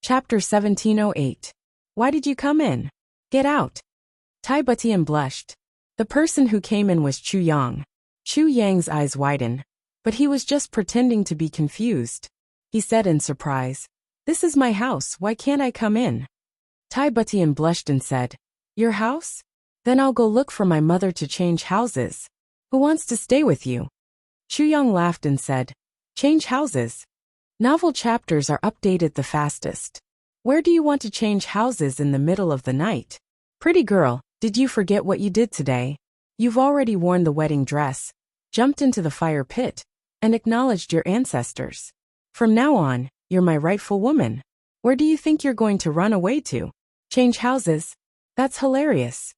Chapter 1708. Why did you come in? Get out. Tai Butian blushed. The person who came in was Chu Yang. Chu Yang's eyes widened, but he was just pretending to be confused. He said in surprise, "This is my house, why can't I come in?" Tai Butian blushed and said, "Your house? Then I'll go look for my mother to change houses. Who wants to stay with you?" Chu Yang laughed and said, "Change houses? Novel chapters are updated the fastest. Where do you want to change houses in the middle of the night? Pretty girl, did you forget what you did today? You've already worn the wedding dress, jumped into the fire pit, and acknowledged your ancestors. From now on, you're my rightful woman. Where do you think you're going to run away to? Change houses? That's hilarious."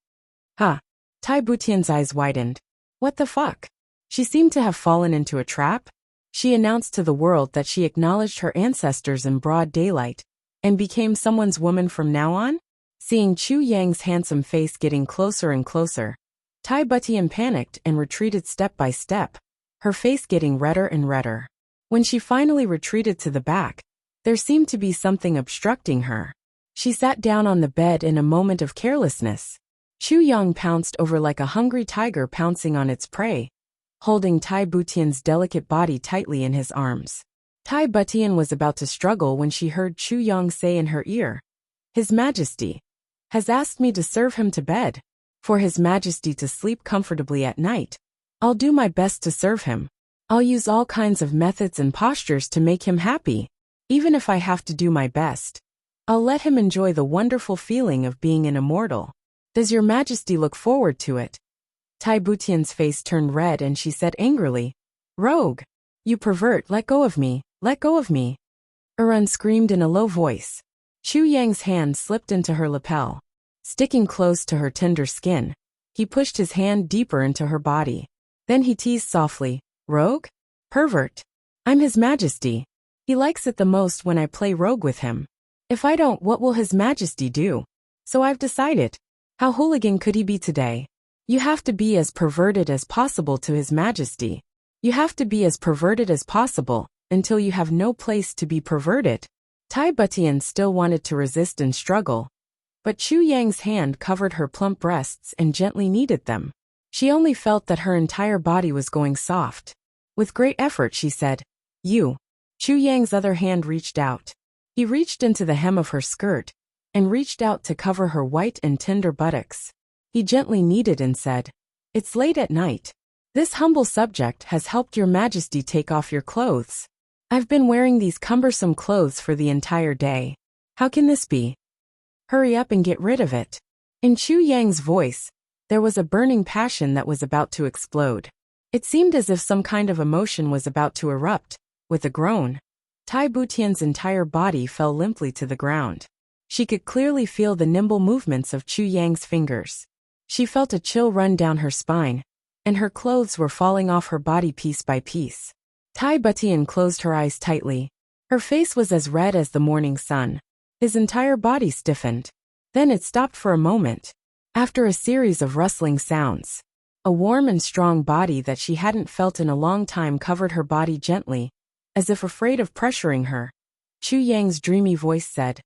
Huh. Tai Butian's eyes widened. What the fuck? She seemed to have fallen into a trap. She announced to the world that she acknowledged her ancestors in broad daylight and became someone's woman from now on? Seeing Chu Yang's handsome face getting closer and closer, Tai Butian panicked and retreated step by step, her face getting redder and redder. When she finally retreated to the back, there seemed to be something obstructing her. She sat down on the bed in a moment of carelessness. Chu Yang pounced over like a hungry tiger pouncing on its prey, holding Tai Butian's delicate body tightly in his arms. Tai Butian was about to struggle when she heard Chu Yang say in her ear, "His Majesty has asked me to serve him to bed. For His Majesty to sleep comfortably at night, I'll do my best to serve him. I'll use all kinds of methods and postures to make him happy. Even if I have to do my best, I'll let him enjoy the wonderful feeling of being an immortal. Does Your Majesty look forward to it?" Tai Butian's face turned red and she said angrily, "Rogue! You pervert, let go of me, let go of me." Arun screamed in a low voice. Chu Yang's hand slipped into her lapel. Sticking close to her tender skin, he pushed his hand deeper into her body. Then he teased softly, "Rogue? Pervert. I'm His Majesty. He likes it the most when I play rogue with him. If I don't, what will His Majesty do? So I've decided. How hooligan could he be today? You have to be as perverted as possible to His Majesty. You have to be as perverted as possible, until you have no place to be perverted." Tai Butian still wanted to resist and struggle, but Chu Yang's hand covered her plump breasts and gently kneaded them. She only felt that her entire body was going soft. With great effort she said, "You." Chu Yang's other hand reached out. He reached into the hem of her skirt, and reached out to cover her white and tender buttocks. He gently kneaded and said, "It's late at night. This humble subject has helped Your Majesty take off your clothes. I've been wearing these cumbersome clothes for the entire day. How can this be? Hurry up and get rid of it." In Chu Yang's voice, there was a burning passion that was about to explode. It seemed as if some kind of emotion was about to erupt. With a groan, Tai Butian's entire body fell limply to the ground. She could clearly feel the nimble movements of Chu Yang's fingers. She felt a chill run down her spine, and her clothes were falling off her body piece by piece. Tai Butian closed her eyes tightly. Her face was as red as the morning sun. His entire body stiffened. Then it stopped for a moment. After a series of rustling sounds, a warm and strong body that she hadn't felt in a long time covered her body gently, as if afraid of pressuring her. Chu Yang's dreamy voice said,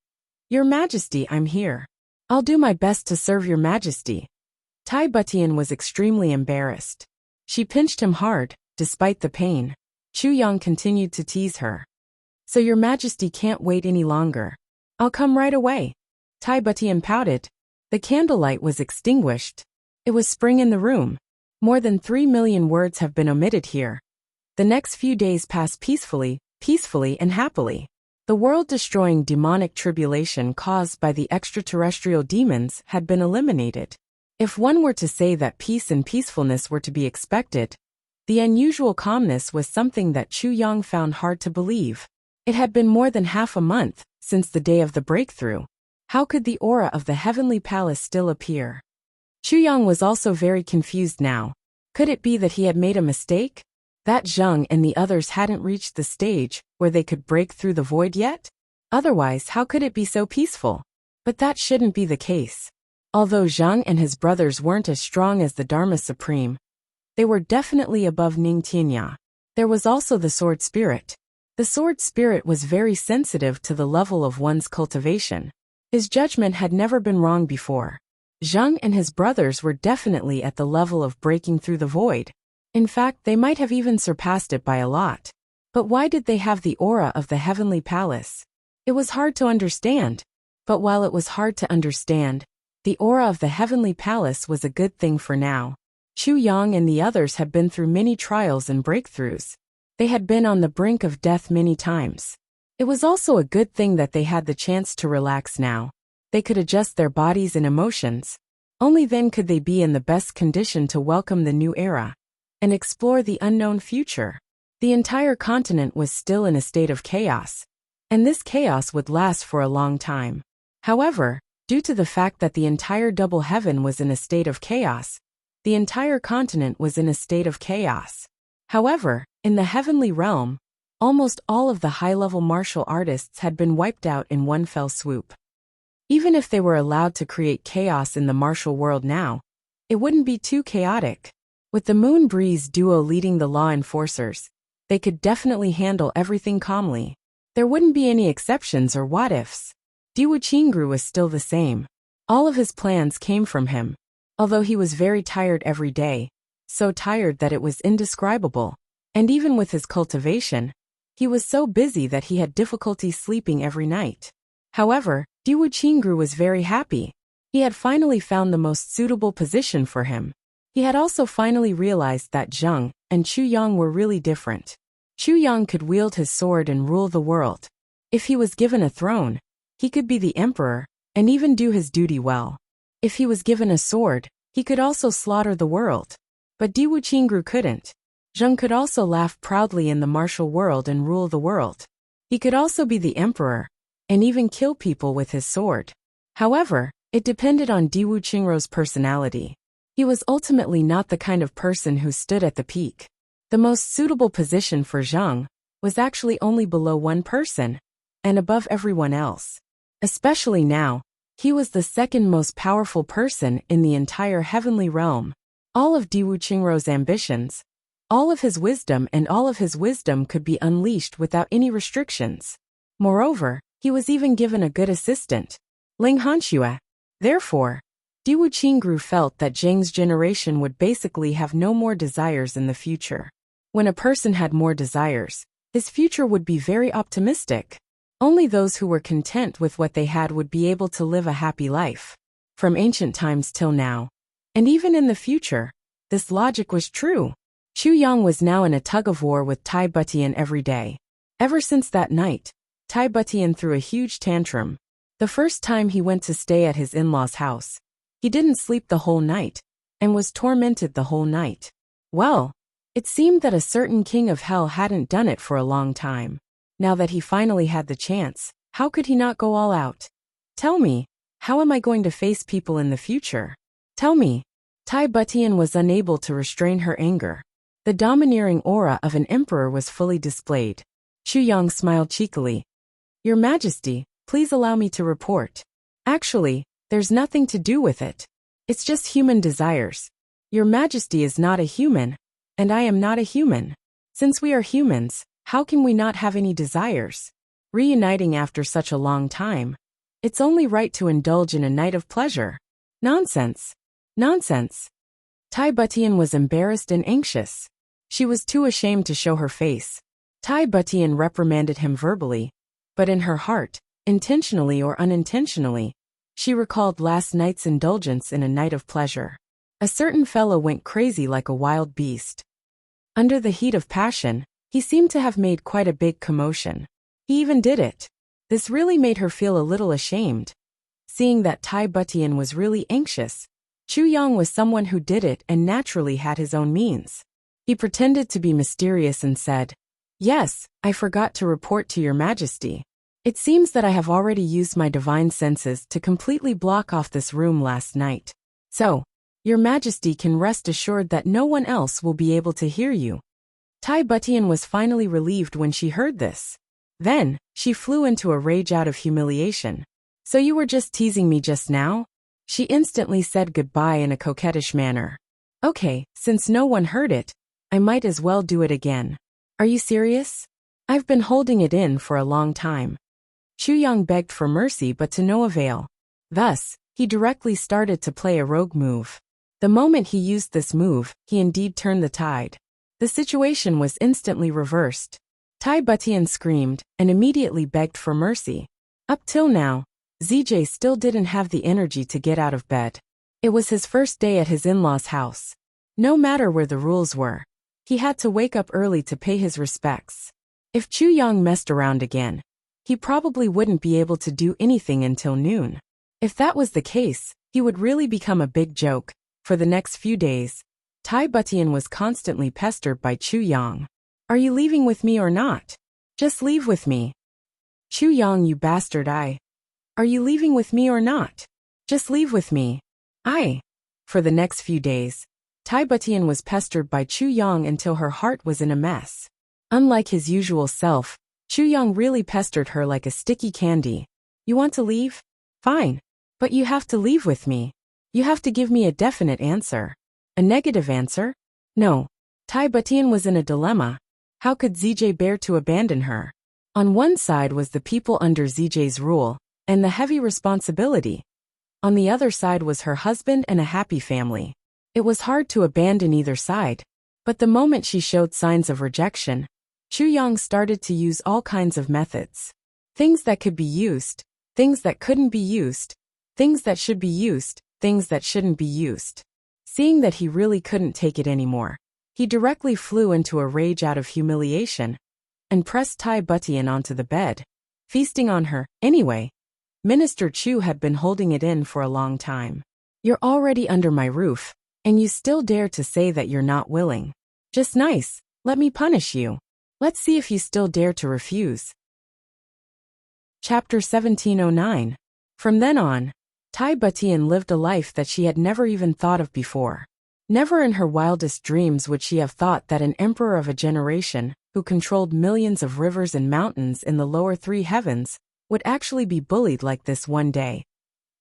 "Your Majesty, I'm here. I'll do my best to serve Your Majesty." Tai Butian was extremely embarrassed. She pinched him hard, despite the pain. Chu Yang continued to tease her. "So Your Majesty can't wait any longer. I'll come right away." Tai Butian pouted. The candlelight was extinguished. It was spring in the room. More than 3 million words have been omitted here. The next few days passed peacefully and happily. The world-destroying demonic tribulation caused by the extraterrestrial demons had been eliminated. If one were to say that peace and peacefulness were to be expected, the unusual calmness was something that Chu Yang found hard to believe. It had been more than half a month since the day of the breakthrough. How could the aura of the heavenly palace still appear? Chu Yang was also very confused now. Could it be that he had made a mistake? That Zheng and the others hadn't reached the stage where they could break through the void yet? Otherwise, how could it be so peaceful? But that shouldn't be the case. Although Zheng and his brothers weren't as strong as the Dharma Supreme, they were definitely above Ning Tianya. There was also the Sword Spirit. The sword spirit was very sensitive to the level of one's cultivation. His judgment had never been wrong before. Zheng and his brothers were definitely at the level of breaking through the void. In fact, they might have even surpassed it by a lot. But why did they have the aura of the heavenly palace? It was hard to understand. But while it was hard to understand, the aura of the heavenly palace was a good thing for now. Chu Yang and the others had been through many trials and breakthroughs. They had been on the brink of death many times. It was also a good thing that they had the chance to relax now. They could adjust their bodies and emotions. Only then could they be in the best condition to welcome the new era and explore the unknown future. The entire continent was still in a state of chaos, and this chaos would last for a long time. However, due to the fact that the entire double heaven was in a state of chaos, the entire continent was in a state of chaos. However, in the heavenly realm, almost all of the high-level martial artists had been wiped out in one fell swoop. Even if they were allowed to create chaos in the martial world now, it wouldn't be too chaotic. With the Moon Breeze duo leading the law enforcers, they could definitely handle everything calmly. There wouldn't be any exceptions or what-ifs. Diwu Qingru was still the same. All of his plans came from him. Although he was very tired every day, so tired that it was indescribable. And even with his cultivation, he was so busy that he had difficulty sleeping every night. However, Diwu Qingru was very happy. He had finally found the most suitable position for him. He had also finally realized that Zheng and Chu Yang were really different. Chu Yang could wield his sword and rule the world. If he was given a throne, he could be the emperor and even do his duty well. If he was given a sword, he could also slaughter the world. But Diwu Qingru couldn't. Zheng could also laugh proudly in the martial world and rule the world. He could also be the emperor and even kill people with his sword. However, it depended on Diwu Qingru's personality. He was ultimately not the kind of person who stood at the peak. The most suitable position for Zheng was actually only below one person and above everyone else. Especially now, he was the second most powerful person in the entire heavenly realm. All of Diwu Qingru's ambitions, all of his wisdom could be unleashed without any restrictions. Moreover, he was even given a good assistant, Ling Hanxue. Therefore, Diwu Qingru felt that Zheng's generation would basically have no more desires in the future. When a person had more desires, his future would be very optimistic. Only those who were content with what they had would be able to live a happy life. From ancient times till now, and even in the future, this logic was true. Chu Yang was now in a tug-of-war with Tai Butian every day. Ever since that night, Tai Butian threw a huge tantrum. The first time he went to stay at his in-laws' house, he didn't sleep the whole night, and was tormented the whole night. Well, it seemed that a certain king of hell hadn't done it for a long time. Now that he finally had the chance, how could he not go all out? Tell me, how am I going to face people in the future? Tell me. Tai Butian was unable to restrain her anger. The domineering aura of an emperor was fully displayed. Chu Yang smiled cheekily. Your Majesty, please allow me to report. Actually, there's nothing to do with it. It's just human desires. Your Majesty is not a human, and I am not a human. Since we are humans, how can we not have any desires? Reuniting after such a long time, it's only right to indulge in a night of pleasure. Nonsense. Nonsense. Tai Butian was embarrassed and anxious. She was too ashamed to show her face. Tai Butian reprimanded him verbally, but in her heart, intentionally or unintentionally, she recalled last night's indulgence in a night of pleasure. A certain fellow went crazy like a wild beast. Under the heat of passion, he seemed to have made quite a big commotion. He even did it. This really made her feel a little ashamed. Seeing that Tai Butian was really anxious, Chu Yang was someone who did it and naturally had his own means. He pretended to be mysterious and said, "Yes, I forgot to report to your Majesty. It seems that I have already used my divine senses to completely block off this room last night. So, your Majesty can rest assured that no one else will be able to hear you." Tai Butian was finally relieved when she heard this. Then, she flew into a rage out of humiliation. "So you were just teasing me just now?" She instantly said goodbye in a coquettish manner. "Okay, since no one heard it, I might as well do it again. Are you serious?" I've been holding it in for a long time. Chu Yang begged for mercy but to no avail. Thus, he directly started to play a rogue move. The moment he used this move, he indeed turned the tide. The situation was instantly reversed. Tai Butian screamed and immediately begged for mercy. Up till now, ZJ still didn't have the energy to get out of bed. It was his first day at his in-laws' house. No matter where the rules were, he had to wake up early to pay his respects. If Chu Yang messed around again, he probably wouldn't be able to do anything until noon. If that was the case, he would really become a big joke. For the next few days, Tai Butian was constantly pestered by Chu Yang. Are you leaving with me or not? Just leave with me. Chu Yang, you bastard, Are you leaving with me or not? Just leave with me. For the next few days, Tai Butian was pestered by Chu Yang until her heart was in a mess. Unlike his usual self, Chu Yang really pestered her like a sticky candy. You want to leave? Fine. But you have to leave with me. You have to give me a definite answer. A negative answer? No. Tai Butian was in a dilemma. How could ZJ bear to abandon her? On one side was the people under ZJ's rule, and the heavy responsibility. On the other side was her husband and a happy family. It was hard to abandon either side. But the moment she showed signs of rejection, Chu Yang started to use all kinds of methods. Things that could be used, things that couldn't be used, things that should be used, things that shouldn't be used. Seeing that he really couldn't take it anymore, he directly flew into a rage out of humiliation and pressed Tai Butian onto the bed, feasting on her. Anyway, Minister Chu had been holding it in for a long time. You're already under my roof, and you still dare to say that you're not willing. Just nice, let me punish you. Let's see if you still dare to refuse. Chapter 1709. From then on, Tai Butian lived a life that she had never even thought of before. Never in her wildest dreams would she have thought that an emperor of a generation, who controlled millions of rivers and mountains in the lower three heavens, would actually be bullied like this one day.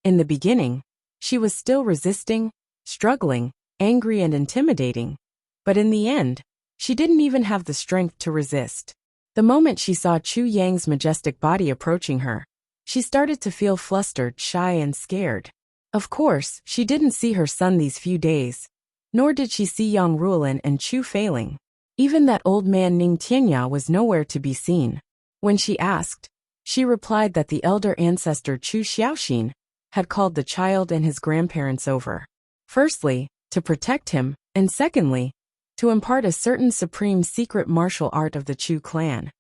In the beginning, she was still resisting, struggling, angry and intimidating. But in the end, she didn't even have the strength to resist. The moment she saw Chu Yang's majestic body approaching her, she started to feel flustered, shy and scared. Of course, she didn't see her son these few days, nor did she see Yang Ruolin and Chu Feiling. Even that old man Ning Tianya was nowhere to be seen. When she asked, she replied that the elder ancestor Chu Xiaoxin had called the child and his grandparents over. Firstly, to protect him, and secondly, to impart a certain supreme secret martial art of the Chu clan.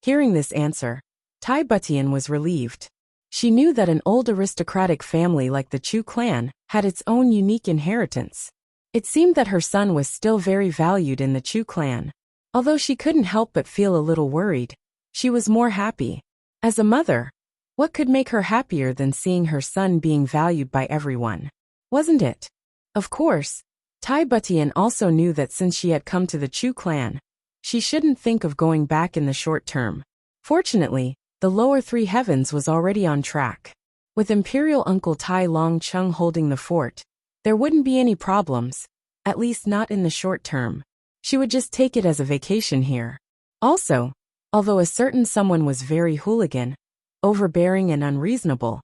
Hearing this answer, Tai Butian was relieved. She knew that an old aristocratic family like the Chu clan had its own unique inheritance. It seemed that her son was still very valued in the Chu clan. Although she couldn't help but feel a little worried, she was more happy. As a mother, what could make her happier than seeing her son being valued by everyone? Wasn't it? Of course, Tai Butian also knew that since she had come to the Chu clan, she shouldn't think of going back in the short term. Fortunately, the lower three heavens was already on track. With Imperial Uncle Tai Long Chung holding the fort, there wouldn't be any problems, at least not in the short term. She would just take it as a vacation here. Also, although a certain someone was very hooligan, overbearing and unreasonable,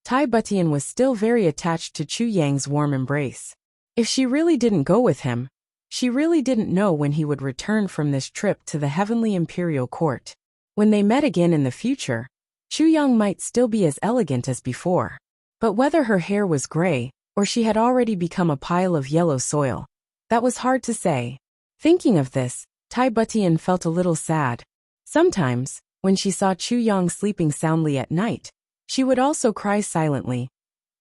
Tai Butian was still very attached to Chu Yang's warm embrace. If she really didn't go with him, she really didn't know when he would return from this trip to the heavenly imperial court. When they met again in the future, Chu Yang might still be as elegant as before. But whether her hair was gray, or she had already become a pile of yellow soil, that was hard to say. Thinking of this, Tai Butian felt a little sad. Sometimes, when she saw Chu Yang sleeping soundly at night, she would also cry silently.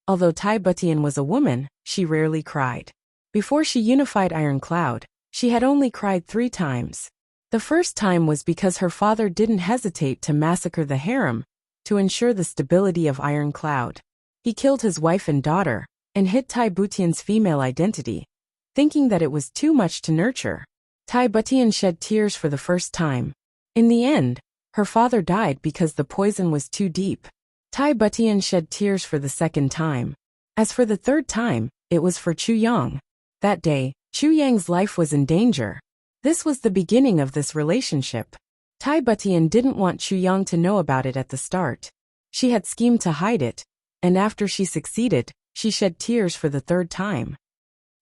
Although Tai Butian was a woman, she rarely cried. Before she unified Iron Cloud, she had only cried 3 times. The first time was because her father didn't hesitate to massacre the harem to ensure the stability of Iron Cloud. He killed his wife and daughter and hid Tai Butian's female identity, thinking that it was too much to nurture. Tai Butian shed tears for the first time. In the end, her father died because the poison was too deep. Tai Butian shed tears for the second time. As for the third time, it was for Chu Yang. That day, Chu Yang's life was in danger. This was the beginning of this relationship. Tai Butian didn't want Chu Yang to know about it at the start. She had schemed to hide it, and after she succeeded, she shed tears for the third time.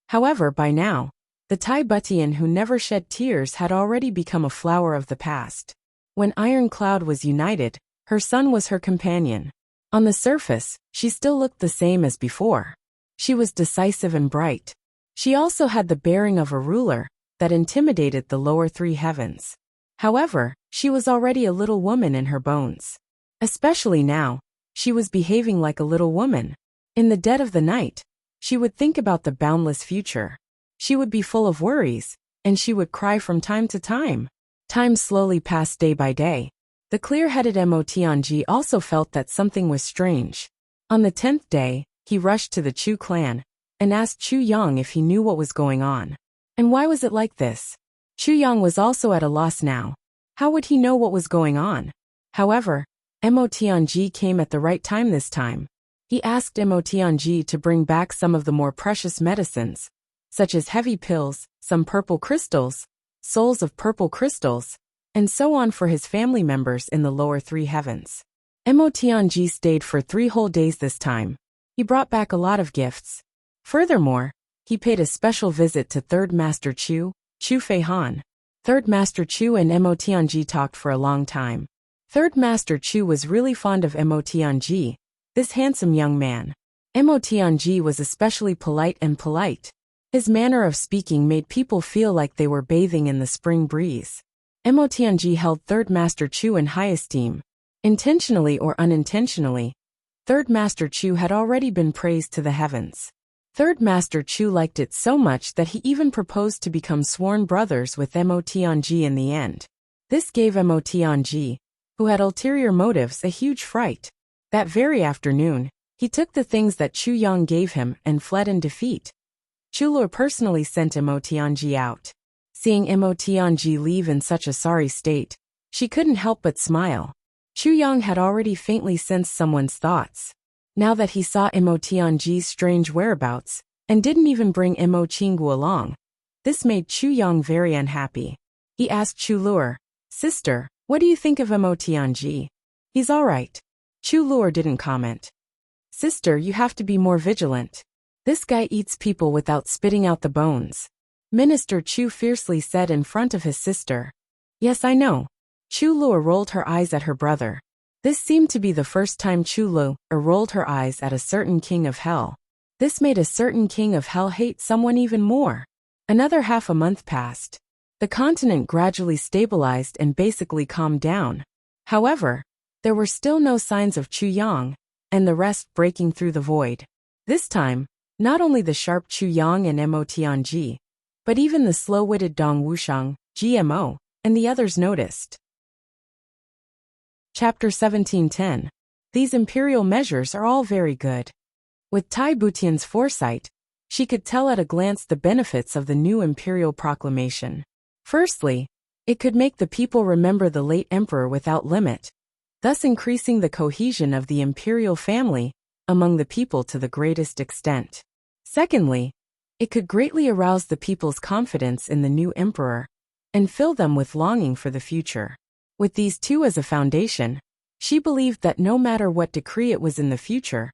However, by now, the Tai Butian who never shed tears had already become a flower of the past. When Iron Cloud was united, her son was her companion. On the surface, she still looked the same as before. She was decisive and bright. She also had the bearing of a ruler that intimidated the lower three heavens. However, she was already a little woman in her bones. Especially now, she was behaving like a little woman. In the dead of the night, she would think about the boundless future. She would be full of worries, and she would cry from time to time. Time slowly passed day by day. The clear-headed Mo Tianji also felt that something was strange. On the 10th day, he rushed to the Chu clan and asked Chu Yang if he knew what was going on. And why was it like this? Chu Yang was also at a loss now. How would he know what was going on? However, Mo Tianji came at the right time this time. He asked Mo Tianji to bring back some of the more precious medicines, such as heavy pills, some purple crystals, souls of purple crystals, and so on for his family members in the lower three heavens. Mo Tianji stayed for 3 whole days this time. He brought back a lot of gifts. Furthermore, he paid a special visit to Third Master Chu Feihan. Third Master Chu and Mo Tianji talked for a long time. Third Master Chu was really fond of Mo Tianji, this handsome young man. Mo Tianji was especially polite. His manner of speaking made people feel like they were bathing in the spring breeze. Mo Tianji held Third Master Chu in high esteem. Intentionally or unintentionally, Third Master Chu had already been praised to the heavens. Third Master Chu liked it so much that he even proposed to become sworn brothers with Mo Tianji in the end. This gave Mo Tianji, who had ulterior motives, a huge fright. That very afternoon, he took the things that Chu Yang gave him and fled in defeat. Chu Luo personally sent Mo Tianji out. Seeing Mo Tianji leave in such a sorry state, she couldn't help but smile. Chu Yang had already faintly sensed someone's thoughts. Now that he saw Mo Tianji's strange whereabouts, and didn't even bring Mo Qinggu along, this made Chu Yang very unhappy. He asked Chu Luo, "Sister, what do you think of Mo Tianji?" "He's alright." Chu Luo didn't comment. "Sister, you have to be more vigilant. This guy eats people without spitting out the bones." Minister Chu fiercely said in front of his sister. "Yes, I know." Chu Luo rolled her eyes at her brother. This seemed to be the first time Chu Luo rolled her eyes at a certain king of hell. This made a certain king of hell hate someone even more. Another half a month passed. The continent gradually stabilized and basically calmed down. However, there were still no signs of Chu Yang, and the rest breaking through the void. This time, not only the sharp Chu Yang and Mo Tianji, but even the slow-witted Dong Wuxiang, GMO, and the others noticed. Chapter 1710. These imperial measures are all very good. With Tai Butian's foresight, she could tell at a glance the benefits of the new imperial proclamation. Firstly, it could make the people remember the late emperor without limit, thus increasing the cohesion of the imperial family among the people to the greatest extent. Secondly, it could greatly arouse the people's confidence in the new emperor and fill them with longing for the future. With these two as a foundation, she believed that no matter what decree it was in the future,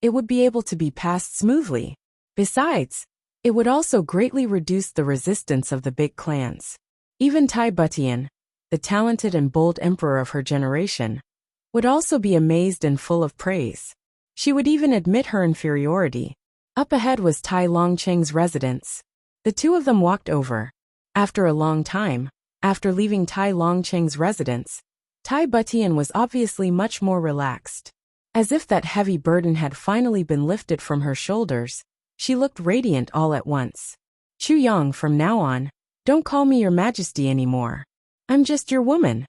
it would be able to be passed smoothly. Besides, it would also greatly reduce the resistance of the big clans. Even Tai Butian, the talented and bold emperor of her generation, would also be amazed and full of praise. She would even admit her inferiority. Up ahead was Tai Longcheng's residence. The two of them walked over. After a long time, after leaving Tai Longcheng's residence, Tai Butian was obviously much more relaxed. As if that heavy burden had finally been lifted from her shoulders, she looked radiant all at once. "Chu Yang, from now on, don't call me your majesty anymore. I'm just your woman."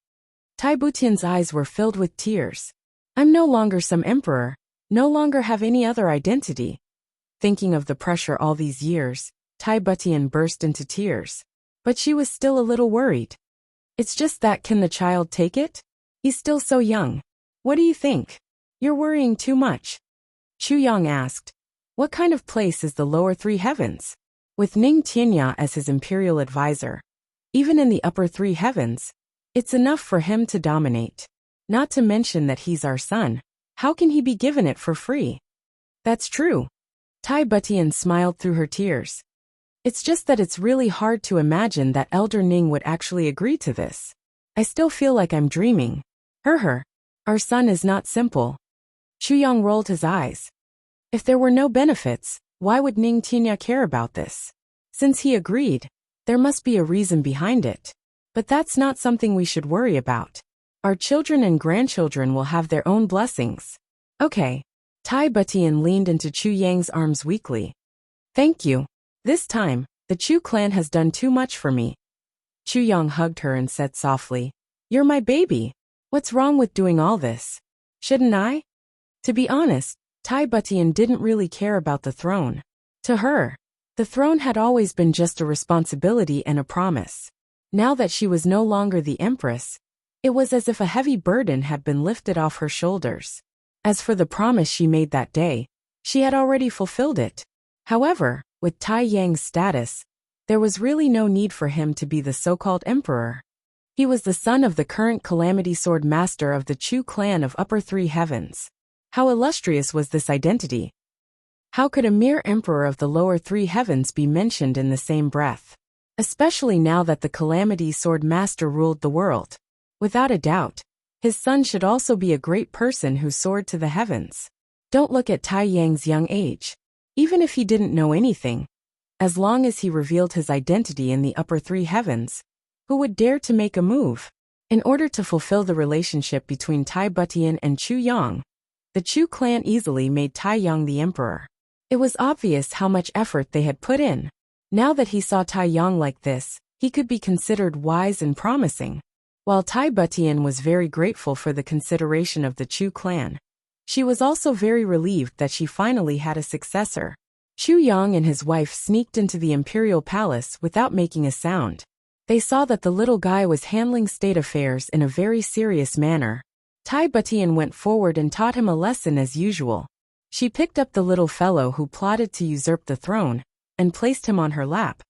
Tai Butian's eyes were filled with tears. "I'm no longer some emperor, no longer have any other identity." Thinking of the pressure all these years, Tai Butian burst into tears. But she was still a little worried. "It's just that, can the child take it? He's still so young. What do you think?" "You're worrying too much." Chu Yang asked, "What kind of place is the lower three heavens?" With Ning Tianya as his imperial advisor, even in the upper three heavens, It's enough for him to dominate. Not to mention that he's our son. How can he be given it for free? That's true. Tai Butian smiled through her tears. It's just that it's really hard to imagine that Elder Ning would actually agree to this. I still feel like I'm dreaming. Our son is not simple. Chuyang rolled his eyes. If there were no benefits, why would Ning Tianya care about this? Since he agreed, there must be a reason behind it. But that's not something we should worry about. Our children and grandchildren will have their own blessings. Okay. Tai Butian leaned into Chu Yang's arms weakly. Thank you. This time, the Chu clan has done too much for me. Chu Yang hugged her and said softly, You're my baby. What's wrong with doing all this? Shouldn't I? To be honest, Tai Butian didn't really care about the throne. To her, the throne had always been just a responsibility and a promise. Now that she was no longer the empress, it was as if a heavy burden had been lifted off her shoulders. As for the promise she made that day, she had already fulfilled it. However, with Tai Yang's status, there was really no need for him to be the so-called emperor. He was the son of the current Calamity Sword Master of the Chu clan of Upper Three Heavens. How illustrious was this identity? How could a mere emperor of the Lower Three Heavens be mentioned in the same breath? Especially now that the Calamity Sword Master ruled the world. Without a doubt, his son should also be a great person who soared to the heavens. Don't look at Tai Yang's young age. Even if he didn't know anything, as long as he revealed his identity in the Upper Three Heavens, who would dare to make a move? In order to fulfill the relationship between Tai Butian and Chu Yang, the Chu clan easily made Tai Yang the emperor. It was obvious how much effort they had put in. Now that he saw Tai Yang like this, he could be considered wise and promising. While Tai Butian was very grateful for the consideration of the Chu clan, she was also very relieved that she finally had a successor. Chu Yang and his wife sneaked into the imperial palace without making a sound. They saw that the little guy was handling state affairs in a very serious manner. Tai Butian went forward and taught him a lesson as usual. She picked up the little fellow who plotted to usurp the throne, and placed him on her lap,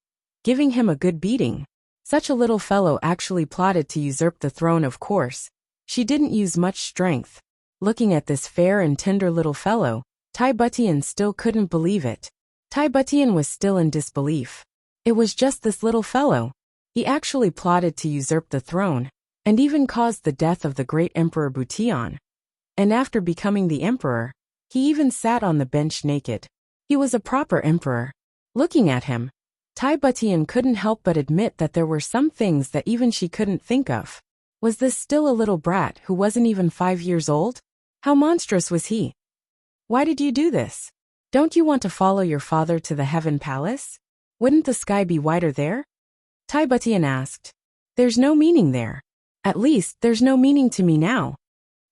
giving him a good beating. Such a little fellow actually plotted to usurp the throne, of course. She didn't use much strength. Looking at this fair and tender little fellow, Tai Butian still couldn't believe it. Tai Butian was still in disbelief. It was just this little fellow. He actually plotted to usurp the throne, and even caused the death of the great Emperor Butian. And after becoming the emperor, he even sat on the bench naked. He was a proper emperor. Looking at him, Tai Butian couldn't help but admit that there were some things that even she couldn't think of. Was this still a little brat who wasn't even 5 years old? How monstrous was he? Why did you do this? Don't you want to follow your father to the Heaven Palace? Wouldn't the sky be whiter there? Tai Butian asked. There's no meaning there. At least, there's no meaning to me now.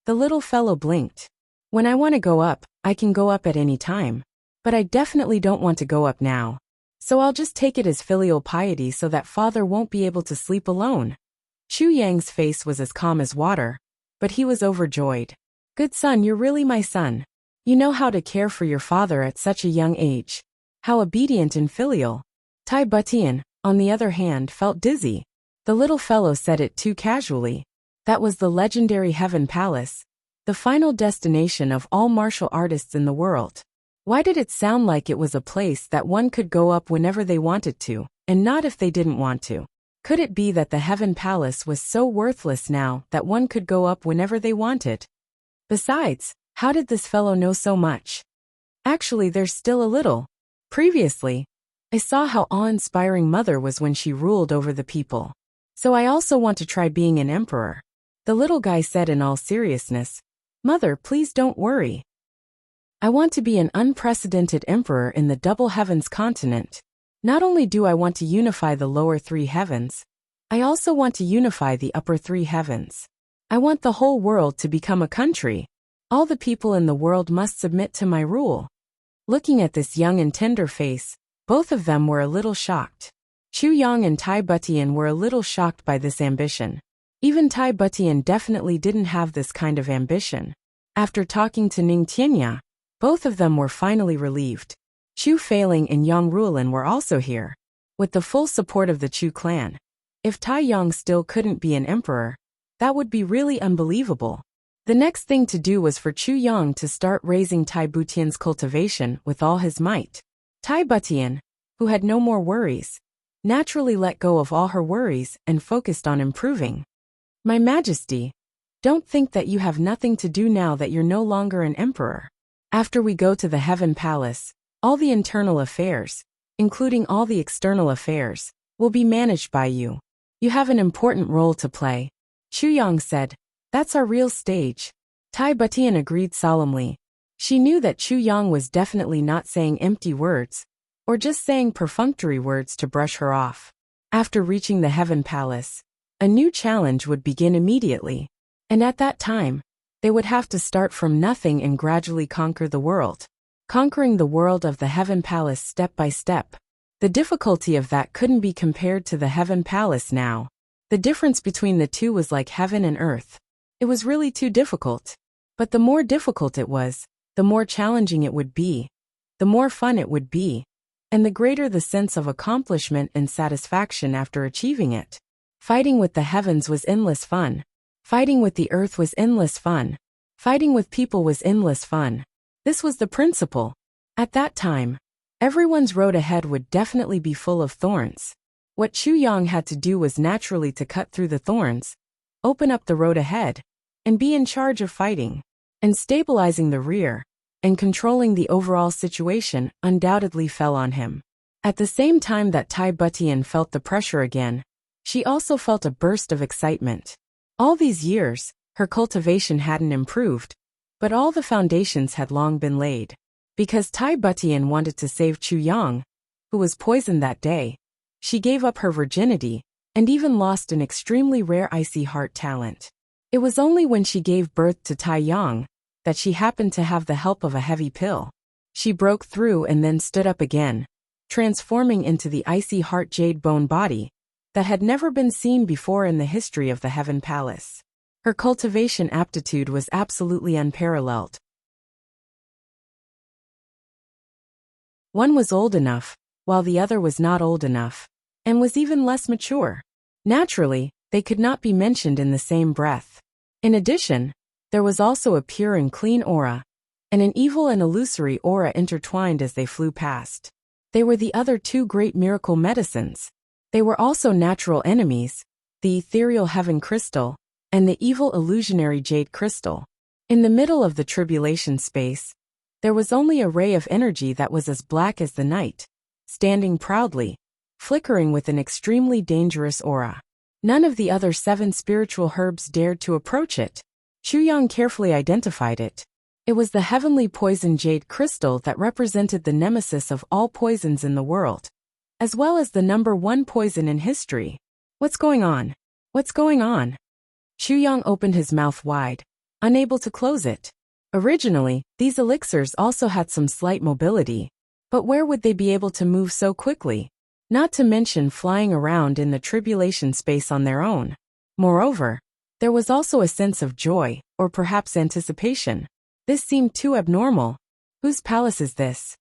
The little fellow blinked. When I want to go up, I can go up at any time. But I definitely don't want to go up now. So I'll just take it as filial piety so that father won't be able to sleep alone. Chu Yang's face was as calm as water, but he was overjoyed. Good son, you're really my son. You know how to care for your father at such a young age. How obedient and filial. Tai Butian, on the other hand, felt dizzy. The little fellow said it too casually. That was the legendary Heaven Palace, the final destination of all martial artists in the world. Why did it sound like it was a place that one could go up whenever they wanted to, and not if they didn't want to? Could it be that the Heaven Palace was so worthless now that one could go up whenever they wanted? Besides, how did this fellow know so much? Actually, there's still a little. Previously, I saw how awe-inspiring Mother was when she ruled over the people. So I also want to try being an emperor. The little guy said in all seriousness, Mother, please don't worry. I want to be an unprecedented emperor in the Double Heavens continent. Not only do I want to unify the Lower Three Heavens, I also want to unify the Upper Three Heavens. I want the whole world to become a country. All the people in the world must submit to my rule. Looking at this young and tender face, both of them were a little shocked. Chu Yang and Tai Butian were a little shocked by this ambition. Even Tai Butian definitely didn't have this kind of ambition. After talking to Ning Tianya, both of them were finally relieved. Chu Feiling and Yang Ruolin were also here, with the full support of the Chu clan. If Tai Yang still couldn't be an emperor, That would be really unbelievable. The next thing to do was for Chu Yang to start raising Tai Butian's cultivation with all his might. Tai Butian, who had no more worries, naturally let go of all her worries and focused on improving. My Majesty, don't think that you have nothing to do now that you're no longer an emperor. After we go to the Heaven Palace, all the internal affairs, including all the external affairs, will be managed by you. You have an important role to play. Chu Yang said, that's our real stage. Tai Butian agreed solemnly. She knew that Chu Yang was definitely not saying empty words, or just saying perfunctory words to brush her off. After reaching the Heaven Palace, a new challenge would begin immediately. And at that time, they would have to start from nothing and gradually conquer the world. Conquering the world of the Heaven Palace step by step. The difficulty of that couldn't be compared to the Heaven Palace now. The difference between the two was like heaven and earth. It was really too difficult. But the more difficult it was, the more challenging it would be, the more fun it would be, and the greater the sense of accomplishment and satisfaction after achieving it. Fighting with the heavens was endless fun. Fighting with the earth was endless fun. Fighting with people was endless fun. This was the principle. At that time, everyone's road ahead would definitely be full of thorns. What Chu Yang had to do was naturally to cut through the thorns, open up the road ahead, and be in charge of fighting, and stabilizing the rear, and controlling the overall situation undoubtedly fell on him. At the same time that Tai Butian felt the pressure again, she also felt a burst of excitement. All these years, her cultivation hadn't improved, but all the foundations had long been laid. Because Tai Butian wanted to save Chu Yang, who was poisoned that day, she gave up her virginity, and even lost an extremely rare icy heart talent. It was only when she gave birth to Tai Yang that she happened to have the help of a heavy pill. She broke through and then stood up again, transforming into the icy heart jade bone body that had never been seen before in the history of the Heaven Palace. Her cultivation aptitude was absolutely unparalleled. One was old enough, while the other was not old enough, and was even less mature. Naturally, they could not be mentioned in the same breath. In addition, there was also a pure and clean aura, and an evil and illusory aura intertwined as they flew past. They were the other two great miracle medicines. They were also natural enemies, the ethereal heaven crystal, and the evil illusionary jade crystal. In the middle of the tribulation space, there was only a ray of energy that was as black as the night, standing proudly, flickering with an extremely dangerous aura. None of the other 7 spiritual herbs dared to approach it. Chu Yang carefully identified it. It was the heavenly poison jade crystal that represented the nemesis of all poisons in the world, as well as the #1 poison in history. What's going on? What's going on? Chu Yang opened his mouth wide, unable to close it. Originally, these elixirs also had some slight mobility, but where would they be able to move so quickly? Not to mention flying around in the tribulation space on their own. Moreover, there was also a sense of joy, or perhaps anticipation. This seemed too abnormal. Whose palace is this?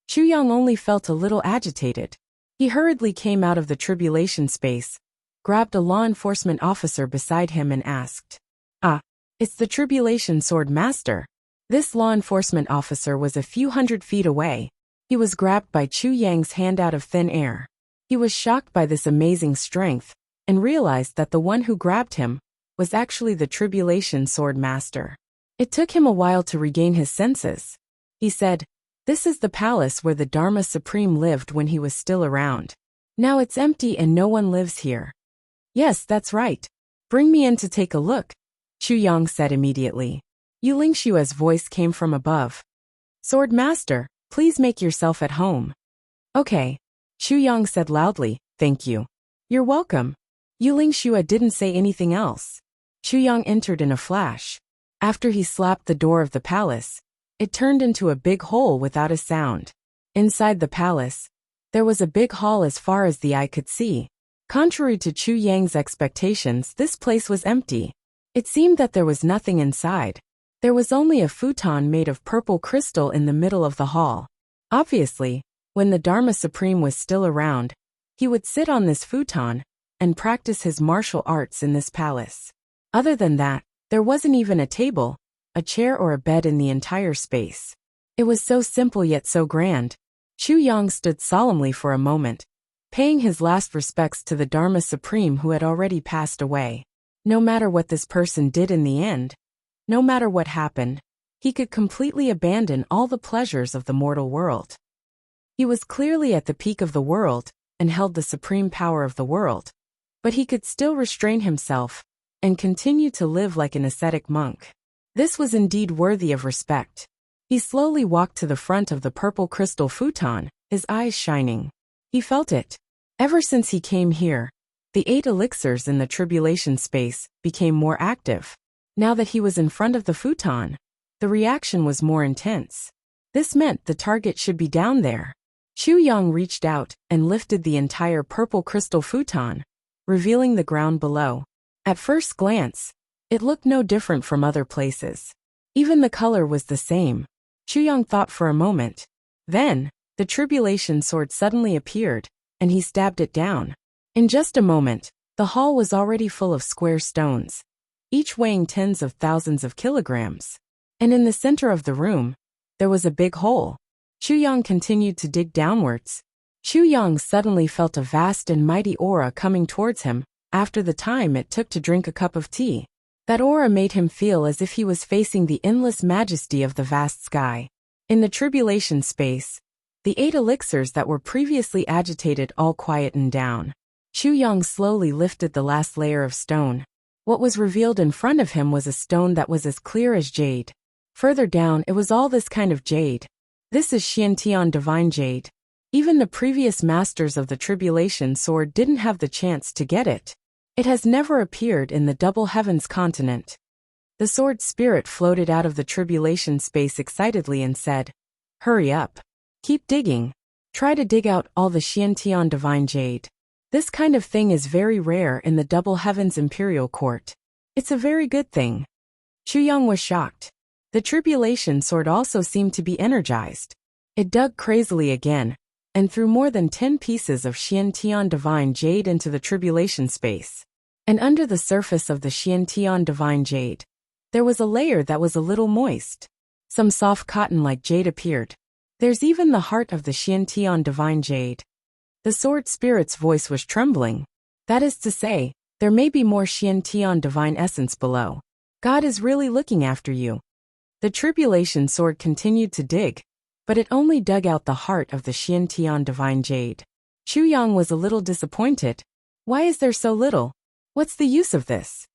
Chu Yang only felt a little agitated. He hurriedly came out of the tribulation space, grabbed a law enforcement officer beside him and asked, it's the Tribulation Sword Master. This law enforcement officer was a few hundred feet away. He was grabbed by Chu Yang's hand out of thin air. He was shocked by this amazing strength, and realized that the one who grabbed him was actually the Tribulation Sword Master. It took him a while to regain his senses. He said, "This is the palace where the Dharma Supreme lived when he was still around. Now it's empty and no one lives here." "Yes, that's right. Bring me in to take a look," Chu Yang said immediately. Yu Lingshua's voice came from above. "Sword Master, please make yourself at home." "Okay," Chu Yang said loudly, "thank you." "You're welcome." Yu Lingshua didn't say anything else. Chu Yang entered in a flash. After he slapped the door of the palace, it turned into a big hole without a sound. Inside the palace, there was a big hall as far as the eye could see. Contrary to Chu Yang's expectations, this place was empty. It seemed that there was nothing inside. There was only a futon made of purple crystal in the middle of the hall. Obviously, when the Dharma Supreme was still around, he would sit on this futon and practice his martial arts in this palace. Other than that, there wasn't even a table, a chair or a bed in the entire space. It was so simple yet so grand. Chu Yang stood solemnly for a moment, paying his last respects to the Dharma Supreme who had already passed away. No matter what this person did in the end, no matter what happened, he could completely abandon all the pleasures of the mortal world. He was clearly at the peak of the world and held the supreme power of the world, but he could still restrain himself and continue to live like an ascetic monk. This was indeed worthy of respect. He slowly walked to the front of the purple crystal futon, his eyes shining. He felt it. Ever since he came here, the 8 elixirs in the tribulation space became more active. Now that he was in front of the futon, the reaction was more intense. This meant the target should be down there. Chu Yang reached out and lifted the entire purple crystal futon, revealing the ground below. At first glance, it looked no different from other places. Even the color was the same. Chu Yang thought for a moment. Then, the tribulation sword suddenly appeared, and he stabbed it down. In just a moment, the hall was already full of square stones, each weighing tens of thousands of kilograms. And in the center of the room, there was a big hole. Chu Yang continued to dig downwards. Chu Yang suddenly felt a vast and mighty aura coming towards him after the time it took to drink a cup of tea. That aura made him feel as if he was facing the endless majesty of the vast sky. In the tribulation space, the 8 elixirs that were previously agitated all quietened down. Chu Yang slowly lifted the last layer of stone. What was revealed in front of him was a stone that was as clear as jade. Further down, it was all this kind of jade. This is Xiantian divine jade. Even the previous masters of the tribulation sword didn't have the chance to get it. It has never appeared in the double heavens continent. The sword spirit floated out of the tribulation space excitedly and said, "Hurry up. Keep digging. Try to dig out all the Xiantian divine jade. This kind of thing is very rare in the double heavens imperial court. It's a very good thing." Chu Yang was shocked. The tribulation sword also seemed to be energized. It dug crazily again, and threw more than 10 pieces of Xiantian divine jade into the tribulation space. And under the surface of the Xiantian divine jade, there was a layer that was a little moist. Some soft cotton-like jade appeared. There's even the heart of the Xiantian divine jade. The sword spirit's voice was trembling. That is to say, there may be more Xiantian divine essence below. God is really looking after you. The tribulation sword continued to dig, but it only dug out the heart of the Xiantian divine jade. Chu Yang was a little disappointed. Why is there so little? What's the use of this?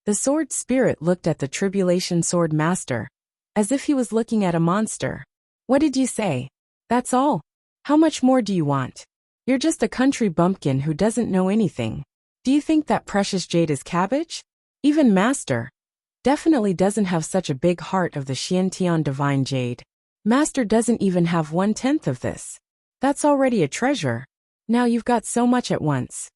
The sword spirit looked at the tribulation sword master, as if he was looking at a monster. What did you say? That's all? How much more do you want? You're just a country bumpkin who doesn't know anything. Do you think that precious jade is cabbage? Even Master definitely doesn't have such a big heart of the Xiantian divine jade. Master doesn't even have 1/10 of this. That's already a treasure. Now you've got so much at once.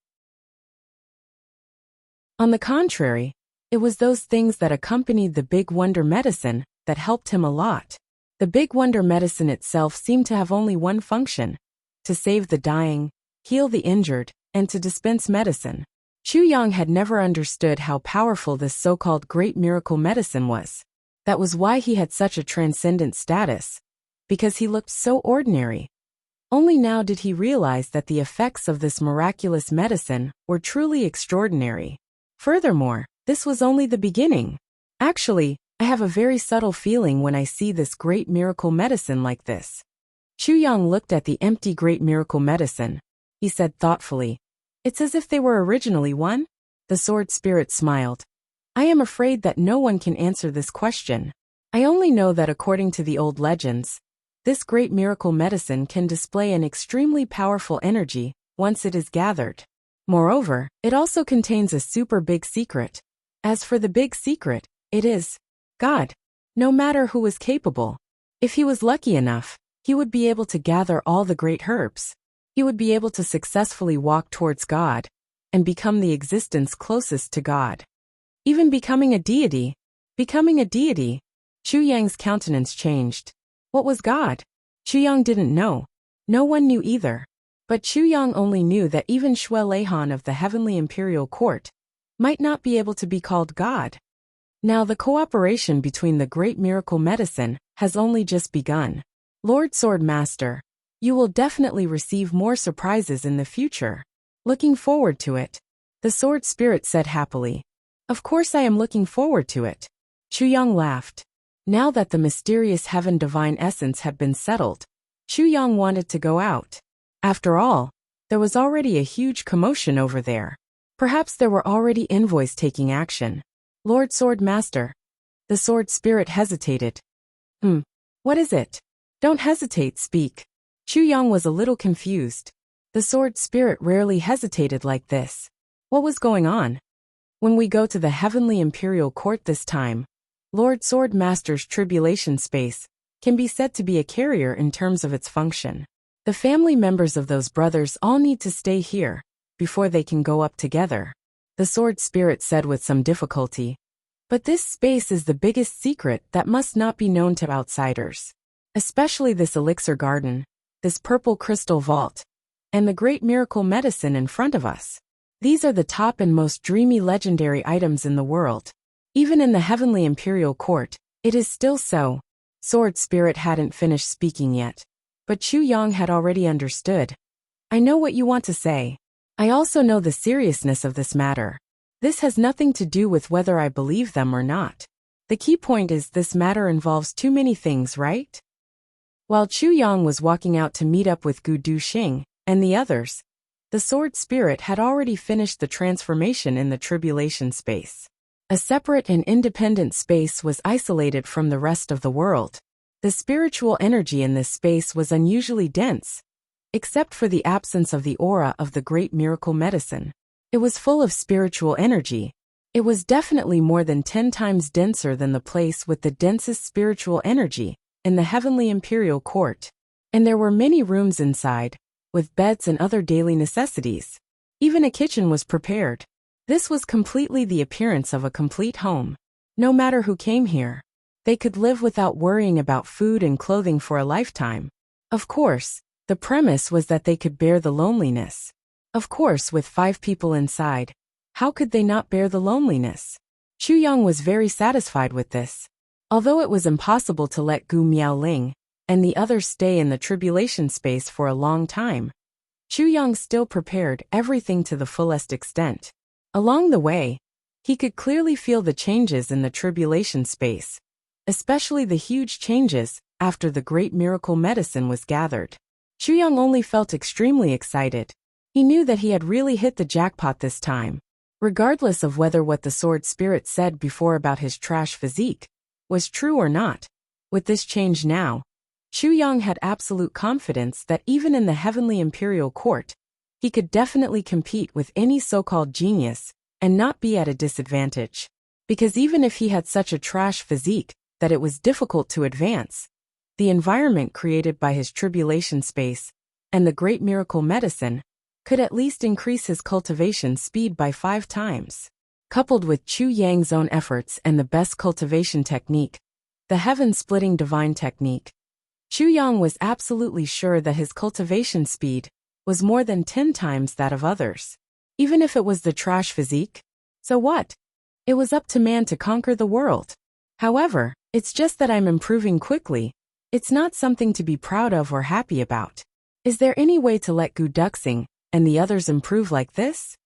On the contrary, it was those things that accompanied the Big Wonder medicine that helped him a lot. The Big Wonder medicine itself seemed to have only one function: to save the dying, heal the injured, and to dispense medicine. Chu Yang had never understood how powerful this so-called great miracle medicine was. That was why he had such a transcendent status, because he looked so ordinary. Only now did he realize that the effects of this miraculous medicine were truly extraordinary. Furthermore, this was only the beginning. Actually, I have a very subtle feeling when I see this great miracle medicine like this. Chu Yang looked at the empty great miracle medicine. He said thoughtfully, "It's as if they were originally one?" The sword spirit smiled. "I am afraid that no one can answer this question. I only know that according to the old legends, this great miracle medicine can display an extremely powerful energy once it is gathered. Moreover, it also contains a super big secret. As for the big secret, it is God. No matter who was capable, if he was lucky enough, he would be able to gather all the great herbs. He would be able to successfully walk towards God and become the existence closest to God. Even becoming a deity. Chu Yang's countenance changed. What was God? Chu Yang didn't know. No one knew either. But Chu Yang only knew that even Shui Leihan of the Heavenly Imperial Court might not be able to be called God. Now the cooperation between the great miracle medicine has only just begun. Lord Swordmaster, you will definitely receive more surprises in the future. Looking forward to it. The sword spirit said happily. Of course I am looking forward to it. Chu Yang laughed. Now that the mysterious heaven divine essence had been settled, Chu Yang wanted to go out. After all, there was already a huge commotion over there. Perhaps there were already envoys taking action. Lord Swordmaster. The sword spirit hesitated. What is it? Don't hesitate, speak. Chu Yang was a little confused. The sword spirit rarely hesitated like this. What was going on? When we go to the heavenly imperial court this time, Lord Swordmaster's tribulation space can be said to be a carrier in terms of its function. The family members of those brothers all need to stay here before they can go up together. The sword spirit said with some difficulty. But this space is the biggest secret that must not be known to outsiders. Especially this elixir garden, this purple crystal vault, and the great miracle medicine in front of us. These are the top and most dreamy legendary items in the world. Even in the heavenly imperial court, it is still so. Sword spirit hadn't finished speaking yet. But Chu Yang had already understood. I know what you want to say. I also know the seriousness of this matter. This has nothing to do with whether I believe them or not. The key point is this matter involves too many things, right? While Chu Yang was walking out to meet up with Gu Duxing and the others, the sword spirit had already finished the transformation in the tribulation space. A separate and independent space was isolated from the rest of the world. The spiritual energy in this space was unusually dense, except for the absence of the aura of the great miracle medicine. It was full of spiritual energy. It was definitely more than 10 times denser than the place with the densest spiritual energy in the heavenly imperial court. And there were many rooms inside, with beds and other daily necessities. Even a kitchen was prepared. This was completely the appearance of a complete home. No matter who came here, they could live without worrying about food and clothing for a lifetime. Of course, the premise was that they could bear the loneliness. Of course, with 5 people inside, how could they not bear the loneliness? Chu Yang was very satisfied with this. Although it was impossible to let Gu Miaoling and the others stay in the tribulation space for a long time, Chu Yang still prepared everything to the fullest extent. Along the way, he could clearly feel the changes in the tribulation space, especially the huge changes after the great miracle medicine was gathered. Chu Yang only felt extremely excited. He knew that he had really hit the jackpot this time. Regardless of whether what the sword spirit said before about his trash physique was true or not, with this change now, Chu Yang had absolute confidence that even in the heavenly imperial court, he could definitely compete with any so-called genius and not be at a disadvantage. Because even if he had such a trash physique that it was difficult to advance, the environment created by his tribulation space and the great miracle medicine could at least increase his cultivation speed by 5 times. Coupled with Chu Yang's own efforts and the best cultivation technique, the heaven-splitting divine technique, Chu Yang was absolutely sure that his cultivation speed was more than 10 times that of others. Even if it was the trash physique, so what? It was up to man to conquer the world. However, it's just that I'm improving quickly. It's not something to be proud of or happy about. Is there any way to let Gu Duxing and the others improve like this?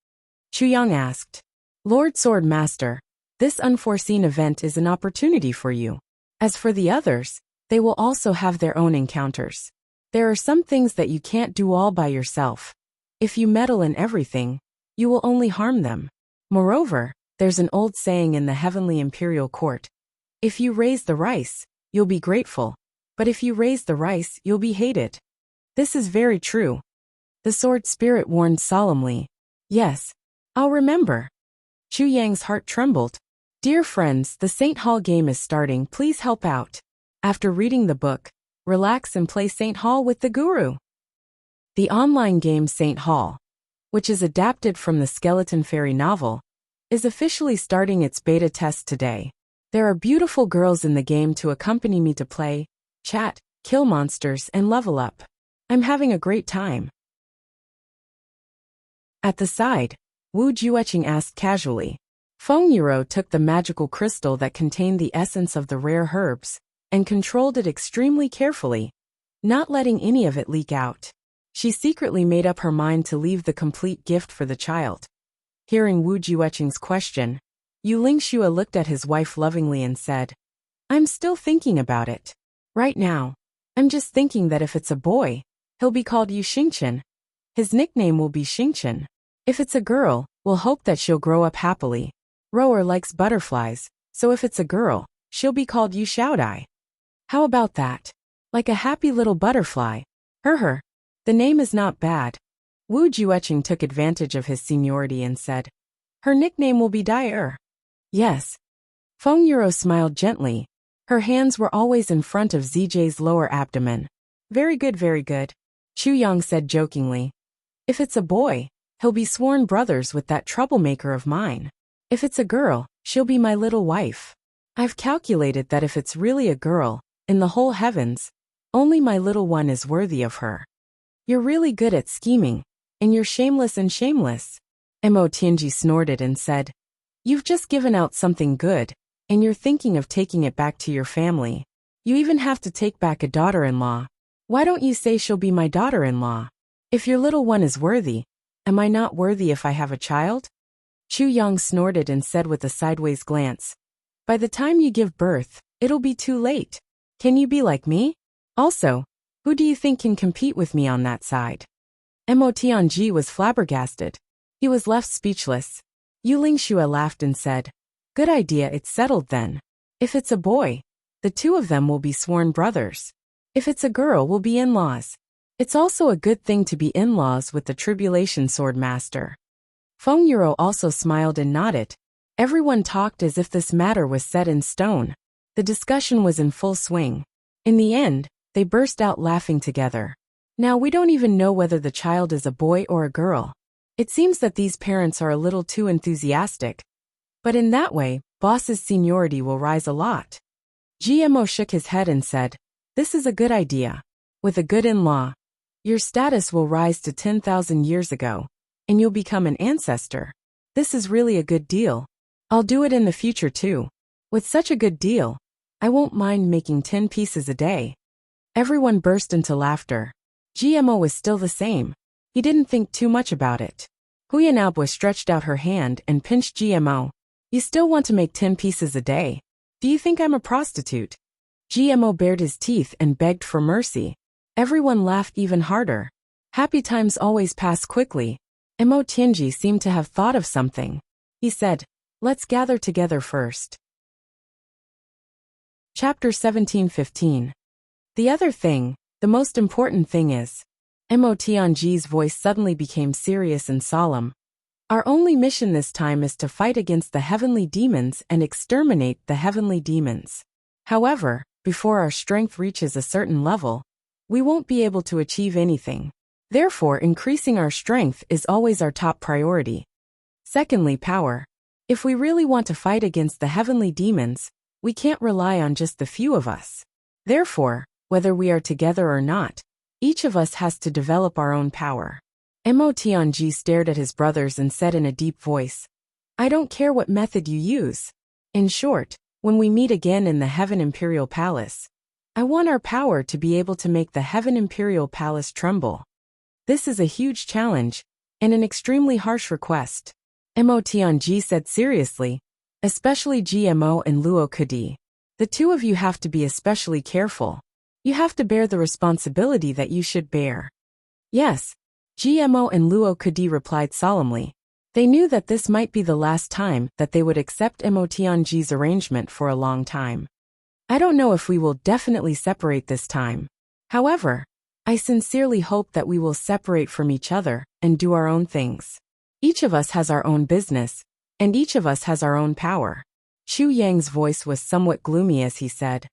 Chu Yang asked. Lord Swordmaster, this unforeseen event is an opportunity for you. As for the others, they will also have their own encounters. There are some things that you can't do all by yourself. If you meddle in everything, you will only harm them. Moreover, there's an old saying in the heavenly imperial court. If you raise the rice, you'll be grateful. But if you raise the rice, you'll be hated. This is very true. The sword spirit warned solemnly. Yes, I'll remember. Chu Yang's heart trembled. Dear friends, the Saint Hall game is starting. Please help out. After reading the book, relax and play Saint Hall with the Guru. The online game Saint Hall, which is adapted from the Skeleton Fairy novel, is officially starting its beta test today. There are beautiful girls in the game to accompany me to play, chat, kill monsters, and level up. I'm having a great time. At the side, Wu Jueqing asked casually, Feng Yuro took the magical crystal that contained the essence of the rare herbs and controlled it extremely carefully, not letting any of it leak out. She secretly made up her mind to leave the complete gift for the child. Hearing Wu Jueqing's question, Yu Lingxue looked at his wife lovingly and said, "I'm still thinking about it. Right now, I'm just thinking that if it's a boy, he'll be called Yu Xingqian. His nickname will be Xingqian. If it's a girl, we'll hope that she'll grow up happily. Rower likes butterflies, so if it's a girl, she'll be called Yu Xiaodai. How about that? Like a happy little butterfly. Her. The name is not bad." Wu Jueqing took advantage of his seniority and said, "Her nickname will be Dai. Yes." Feng Yuro smiled gently. Her hands were always in front of ZJ's lower abdomen. Very good, very good. Chu Yang said jokingly. "If it's a boy, he'll be sworn brothers with that troublemaker of mine. If it's a girl, she'll be my little wife. I've calculated that if it's really a girl, in the whole heavens, only my little one is worthy of her." "You're really good at scheming, and you're shameless and shameless." Mo Tianji snorted and said, "You've just given out something good, and you're thinking of taking it back to your family. You even have to take back a daughter-in-law. Why don't you say she'll be my daughter-in-law? If your little one is worthy, am I not worthy if I have a child?" Chu Yang snorted and said with a sideways glance, "By the time you give birth, it'll be too late. Can you be like me? Also, who do you think can compete with me on that side?" Mo Tianji was flabbergasted. He was left speechless. Yu Lingxue laughed and said, "Good idea, it's settled then. If it's a boy, the two of them will be sworn brothers. If it's a girl, we'll be in-laws. It's also a good thing to be in-laws with the Tribulation Sword Master." Feng Yuro also smiled and nodded. Everyone talked as if this matter was set in stone. The discussion was in full swing. In the end, they burst out laughing together. "Now we don't even know whether the child is a boy or a girl. It seems that these parents are a little too enthusiastic. But in that way, boss's seniority will rise a lot." GMO shook his head and said, "This is a good idea. With a good in-law, your status will rise to 10,000 years ago, and you'll become an ancestor. This is really a good deal. I'll do it in the future too. With such a good deal, I won't mind making 10 pieces a day." Everyone burst into laughter. GMO was still the same. He didn't think too much about it. Huyanabwa stretched out her hand and pinched GMO. "You still want to make 10 pieces a day? Do you think I'm a prostitute?" GMO bared his teeth and begged for mercy. Everyone laughed even harder. Happy times always pass quickly. Mo Tianji seemed to have thought of something. He said, "Let's gather together first." Chapter 17:15. The other thing, the most important thing is, Mo Tianji's voice suddenly became serious and solemn. "Our only mission this time is to fight against the heavenly demons and exterminate the heavenly demons. However, before our strength reaches a certain level, we won't be able to achieve anything. Therefore, increasing our strength is always our top priority. Secondly, power. If we really want to fight against the heavenly demons, we can't rely on just the few of us. Therefore, whether we are together or not, each of us has to develop our own power." Mo Tianji stared at his brothers and said in a deep voice, "I don't care what method you use. In short, when we meet again in the Heaven Imperial Palace, I want our power to be able to make the Heaven Imperial Palace tremble. This is a huge challenge, and an extremely harsh request." Mo Tianji said seriously, "Especially GMO and Luo Kudi. The two of you have to be especially careful. You have to bear the responsibility that you should bear." "Yes," GMO and Luo Kudi replied solemnly. They knew that this might be the last time that they would accept Mo Tianji's arrangement for a long time. "I don't know if we will definitely separate this time. However, I sincerely hope that we will separate from each other and do our own things. Each of us has our own business, and each of us has our own power." Chu Yang's voice was somewhat gloomy as he said,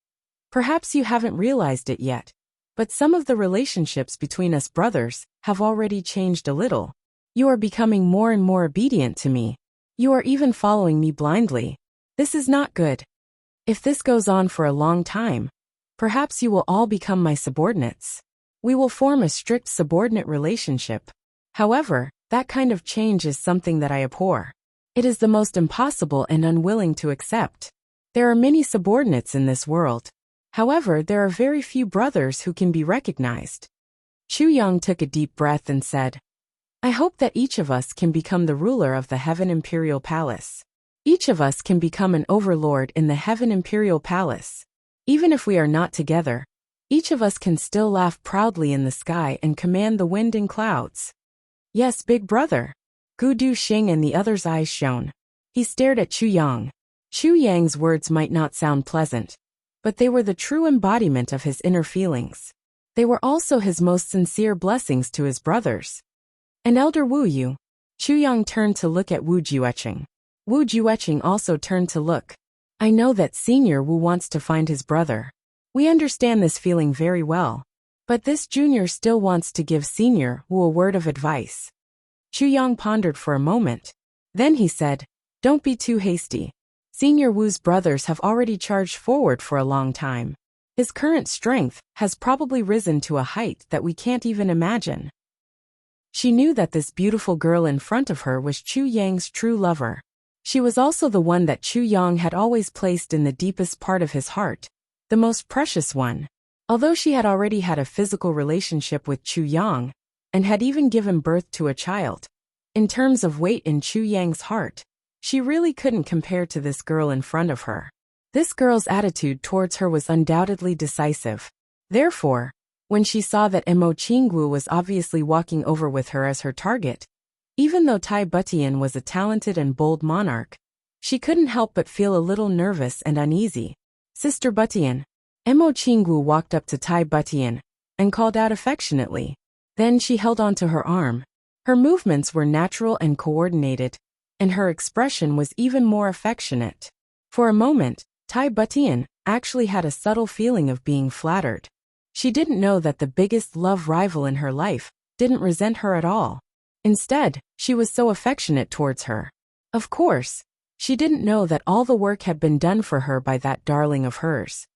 "Perhaps you haven't realized it yet, but some of the relationships between us brothers have already changed a little. You are becoming more and more obedient to me. You are even following me blindly. This is not good. If this goes on for a long time, perhaps you will all become my subordinates. We will form a strict subordinate relationship. However, that kind of change is something that I abhor. It is the most impossible and unwilling to accept. There are many subordinates in this world. However, there are very few brothers who can be recognized. Chu Yang took a deep breath and said, I hope that each of us can become the ruler of the Heaven Imperial Palace. Each of us can become an overlord in the Heaven Imperial Palace. Even if we are not together, each of us can still laugh proudly in the sky and command the wind and clouds. Yes, big brother. Gu Duxing and the other's eyes shone. He stared at Chu Yang. Chu Yang's words might not sound pleasant, but they were the true embodiment of his inner feelings. They were also his most sincere blessings to his brothers. And Elder Wu Yu. Chu Yang turned to look at Wu Jueqing. Wu Jueqing also turned to look. I know that Senior Wu wants to find his brother. We understand this feeling very well. But this junior still wants to give Senior Wu a word of advice. Chu Yang pondered for a moment. Then he said, Don't be too hasty. Senior Wu's brothers have already charged forward for a long time. His current strength has probably risen to a height that we can't even imagine. She knew that this beautiful girl in front of her was Chu Yang's true lover. She was also the one that Chu Yang had always placed in the deepest part of his heart, the most precious one. Although she had already had a physical relationship with Chu Yang, and had even given birth to a child, in terms of weight in Chu Yang's heart, she really couldn't compare to this girl in front of her. This girl's attitude towards her was undoubtedly decisive. Therefore, when she saw that Mo Qinggu was obviously walking over with her as her target, even though Tai Butian was a talented and bold monarch, she couldn't help but feel a little nervous and uneasy. Sister Butian. Mo Qinggu walked up to Tai Butian and called out affectionately. Then she held onto her arm. Her movements were natural and coordinated, and her expression was even more affectionate. For a moment, Tai Butian actually had a subtle feeling of being flattered. She didn't know that the biggest love rival in her life didn't resent her at all. Instead, she was so affectionate towards her. Of course, she didn't know that all the work had been done for her by that darling of hers.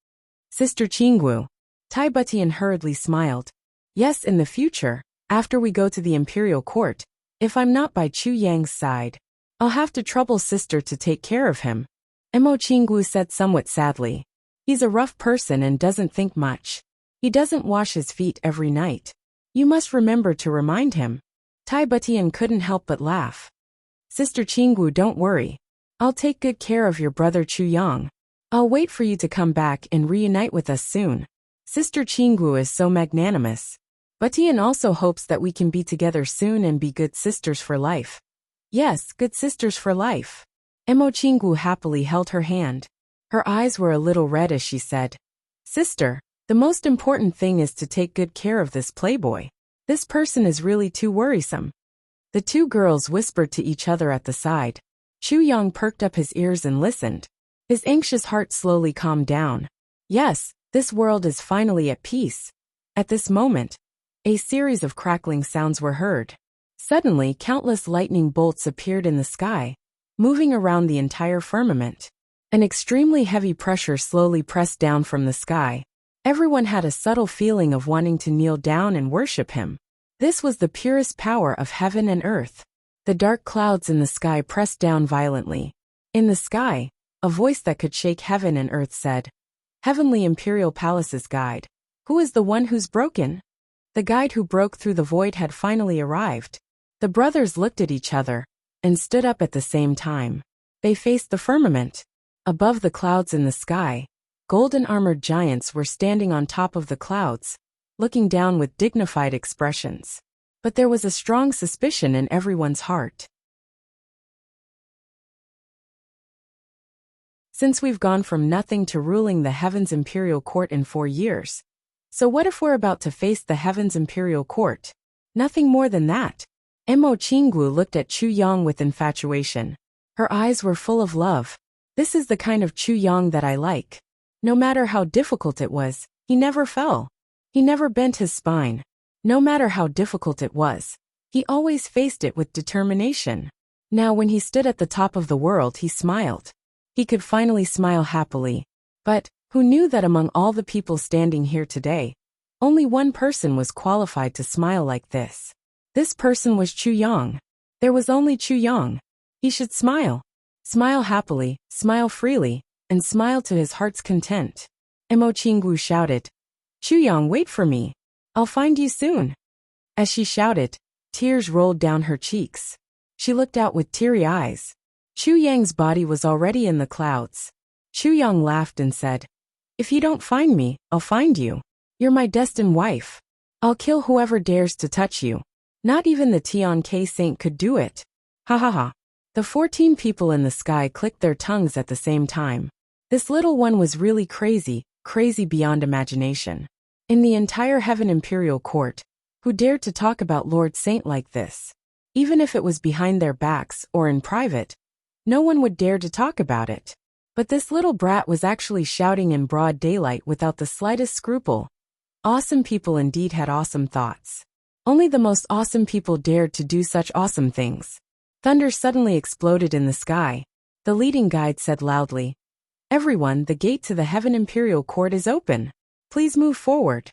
Sister Qinggu. Tai Butian hurriedly smiled. Yes, in the future, after we go to the imperial court, if I'm not by Chu Yang's side, I'll have to trouble sister to take care of him. Mo Qinggu said somewhat sadly. He's a rough person and doesn't think much. He doesn't wash his feet every night. You must remember to remind him. Tai Butian couldn't help but laugh. Sister Qinggu, don't worry. I'll take good care of your brother Chu Yang. I'll wait for you to come back and reunite with us soon. Sister Qinggu is so magnanimous. Butian also hopes that we can be together soon and be good sisters for life. Yes, good sisters for life. Mo Qinggu happily held her hand. Her eyes were a little red as she said, Sister, the most important thing is to take good care of this playboy. This person is really too worrisome. The two girls whispered to each other at the side. Chu Yang perked up his ears and listened. His anxious heart slowly calmed down. Yes, this world is finally at peace. At this moment, a series of crackling sounds were heard. Suddenly, countless lightning bolts appeared in the sky, moving around the entire firmament. An extremely heavy pressure slowly pressed down from the sky. Everyone had a subtle feeling of wanting to kneel down and worship him. This was the purest power of heaven and earth. The dark clouds in the sky pressed down violently. In the sky, a voice that could shake heaven and earth said, Heavenly Imperial Palace's guide. Who is the one who's broken? The guide who broke through the void had finally arrived. The brothers looked at each other and stood up at the same time. They faced the firmament. Above the clouds in the sky, golden armored giants were standing on top of the clouds, looking down with dignified expressions. But there was a strong suspicion in everyone's heart. Since we've gone from nothing to ruling the Heaven's Imperial Court in 4 years, so what if we're about to face the Heaven's Imperial Court? Nothing more than that. Mo Qinggu looked at Chu Yang with infatuation. Her eyes were full of love. This is the kind of Chu Yang that I like. No matter how difficult it was, he never fell. He never bent his spine. No matter how difficult it was, he always faced it with determination. Now when he stood at the top of the world, he smiled. He could finally smile happily. But who knew that among all the people standing here today, only one person was qualified to smile like this? This person was Chu Yang. There was only Chu Yang. He should smile. Smile happily, smile freely, and smile to his heart's content. Mo Qingwu shouted. Chuyang, wait for me. I'll find you soon. As she shouted, tears rolled down her cheeks. She looked out with teary eyes. Chu Yang's body was already in the clouds. Chuyang laughed and said, If you don't find me, I'll find you. You're my destined wife. I'll kill whoever dares to touch you. Not even the Tian K saint could do it. Ha ha ha. The 14 people in the sky clicked their tongues at the same time. This little one was really crazy, crazy beyond imagination. In the entire Heaven Imperial Court, who dared to talk about Lord Saint like this? Even if it was behind their backs or in private, no one would dare to talk about it. But this little brat was actually shouting in broad daylight without the slightest scruple. Awesome people indeed had awesome thoughts. Only the most awesome people dared to do such awesome things. Thunder suddenly exploded in the sky. The leading guide said loudly, Everyone, the gate to the Heaven Imperial Court is open. Please move forward.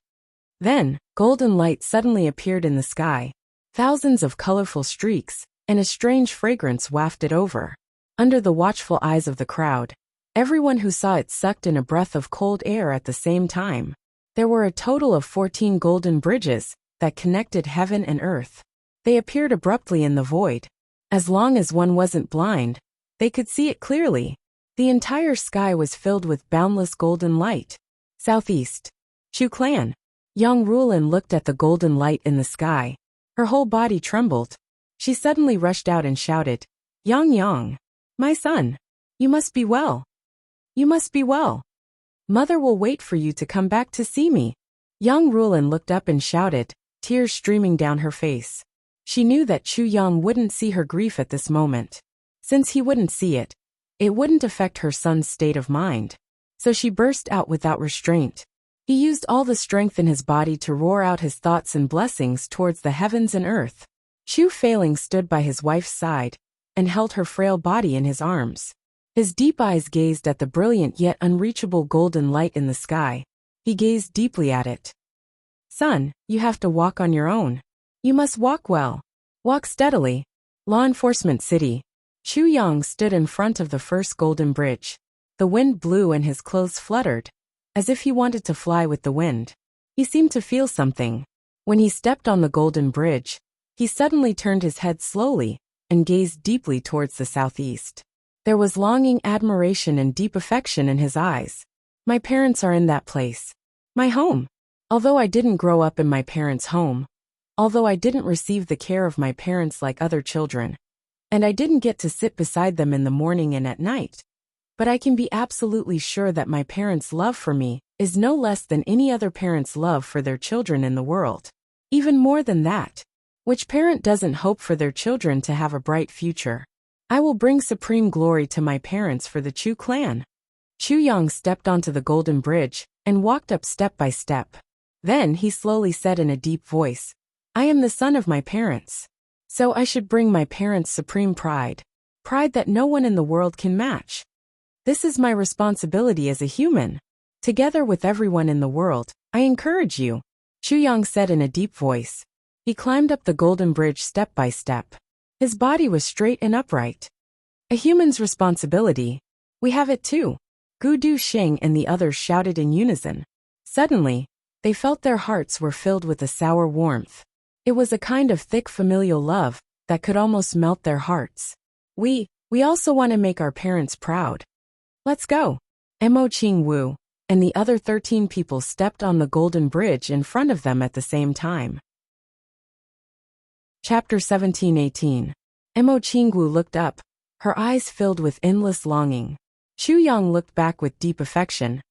Then, golden light suddenly appeared in the sky. Thousands of colorful streaks, and a strange fragrance wafted over. Under the watchful eyes of the crowd, everyone who saw it sucked in a breath of cold air at the same time. There were a total of 14 golden bridges that connected heaven and earth. They appeared abruptly in the void. As long as one wasn't blind, they could see it clearly. The entire sky was filled with boundless golden light. Southeast. Chu Clan. Yang Rulin looked at the golden light in the sky. Her whole body trembled. She suddenly rushed out and shouted, Yang, my son, you must be well. You must be well. Mother will wait for you to come back to see me. Yang Rulin looked up and shouted, tears streaming down her face. She knew that Chu Yang wouldn't see her grief at this moment. Since he wouldn't see it, it wouldn't affect her son's state of mind. So she burst out without restraint. He used all the strength in his body to roar out his thoughts and blessings towards the heavens and earth. Chu Feiling stood by his wife's side and held her frail body in his arms. His deep eyes gazed at the brilliant yet unreachable golden light in the sky. He gazed deeply at it. Son, you have to walk on your own. You must walk well. Walk steadily. Law Enforcement City. Chu Yang stood in front of the first golden bridge. The wind blew and his clothes fluttered, as if he wanted to fly with the wind. He seemed to feel something. When he stepped on the golden bridge, he suddenly turned his head slowly and gazed deeply towards the southeast. There was longing, admiration, and deep affection in his eyes. My parents are in that place. My home. Although I didn't grow up in my parents' home, although I didn't receive the care of my parents like other children, and I didn't get to sit beside them in the morning and at night, but I can be absolutely sure that my parents' love for me is no less than any other parent's love for their children in the world. Even more than that. Which parent doesn't hope for their children to have a bright future? I will bring supreme glory to my parents for the Chu clan. Chu Yang stepped onto the golden bridge and walked up step by step. Then he slowly said in a deep voice, I am the son of my parents. So I should bring my parents supreme pride. Pride that no one in the world can match. This is my responsibility as a human. Together with everyone in the world, I encourage you, Chu Yang said in a deep voice. He climbed up the golden bridge step by step. His body was straight and upright. A human's responsibility. We have it too. Gu Du Xing and the others shouted in unison. Suddenly, they felt their hearts were filled with a sour warmth. It was a kind of thick familial love that could almost melt their hearts. We also want to make our parents proud. Let's go. Mo Qingwu and the other 13 people stepped on the golden bridge in front of them at the same time. Chapter 17-18. Mo Qingwu looked up, her eyes filled with endless longing. Chu Yang looked back with deep affection.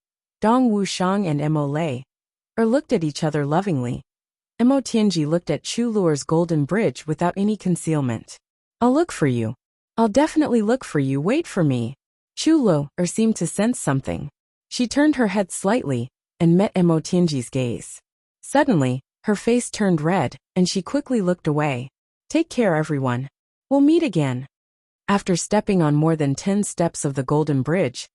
Dong Wushang and Mo Lei looked at each other lovingly. Mo Tianji looked at Chu Luer's golden bridge without any concealment. I'll look for you. I'll definitely look for you. Wait for me. Chu Luer seemed to sense something. She turned her head slightly and met Mo Tianji's gaze. Suddenly, her face turned red, and she quickly looked away. Take care, everyone. We'll meet again. After stepping on more than 10 steps of the golden bridge,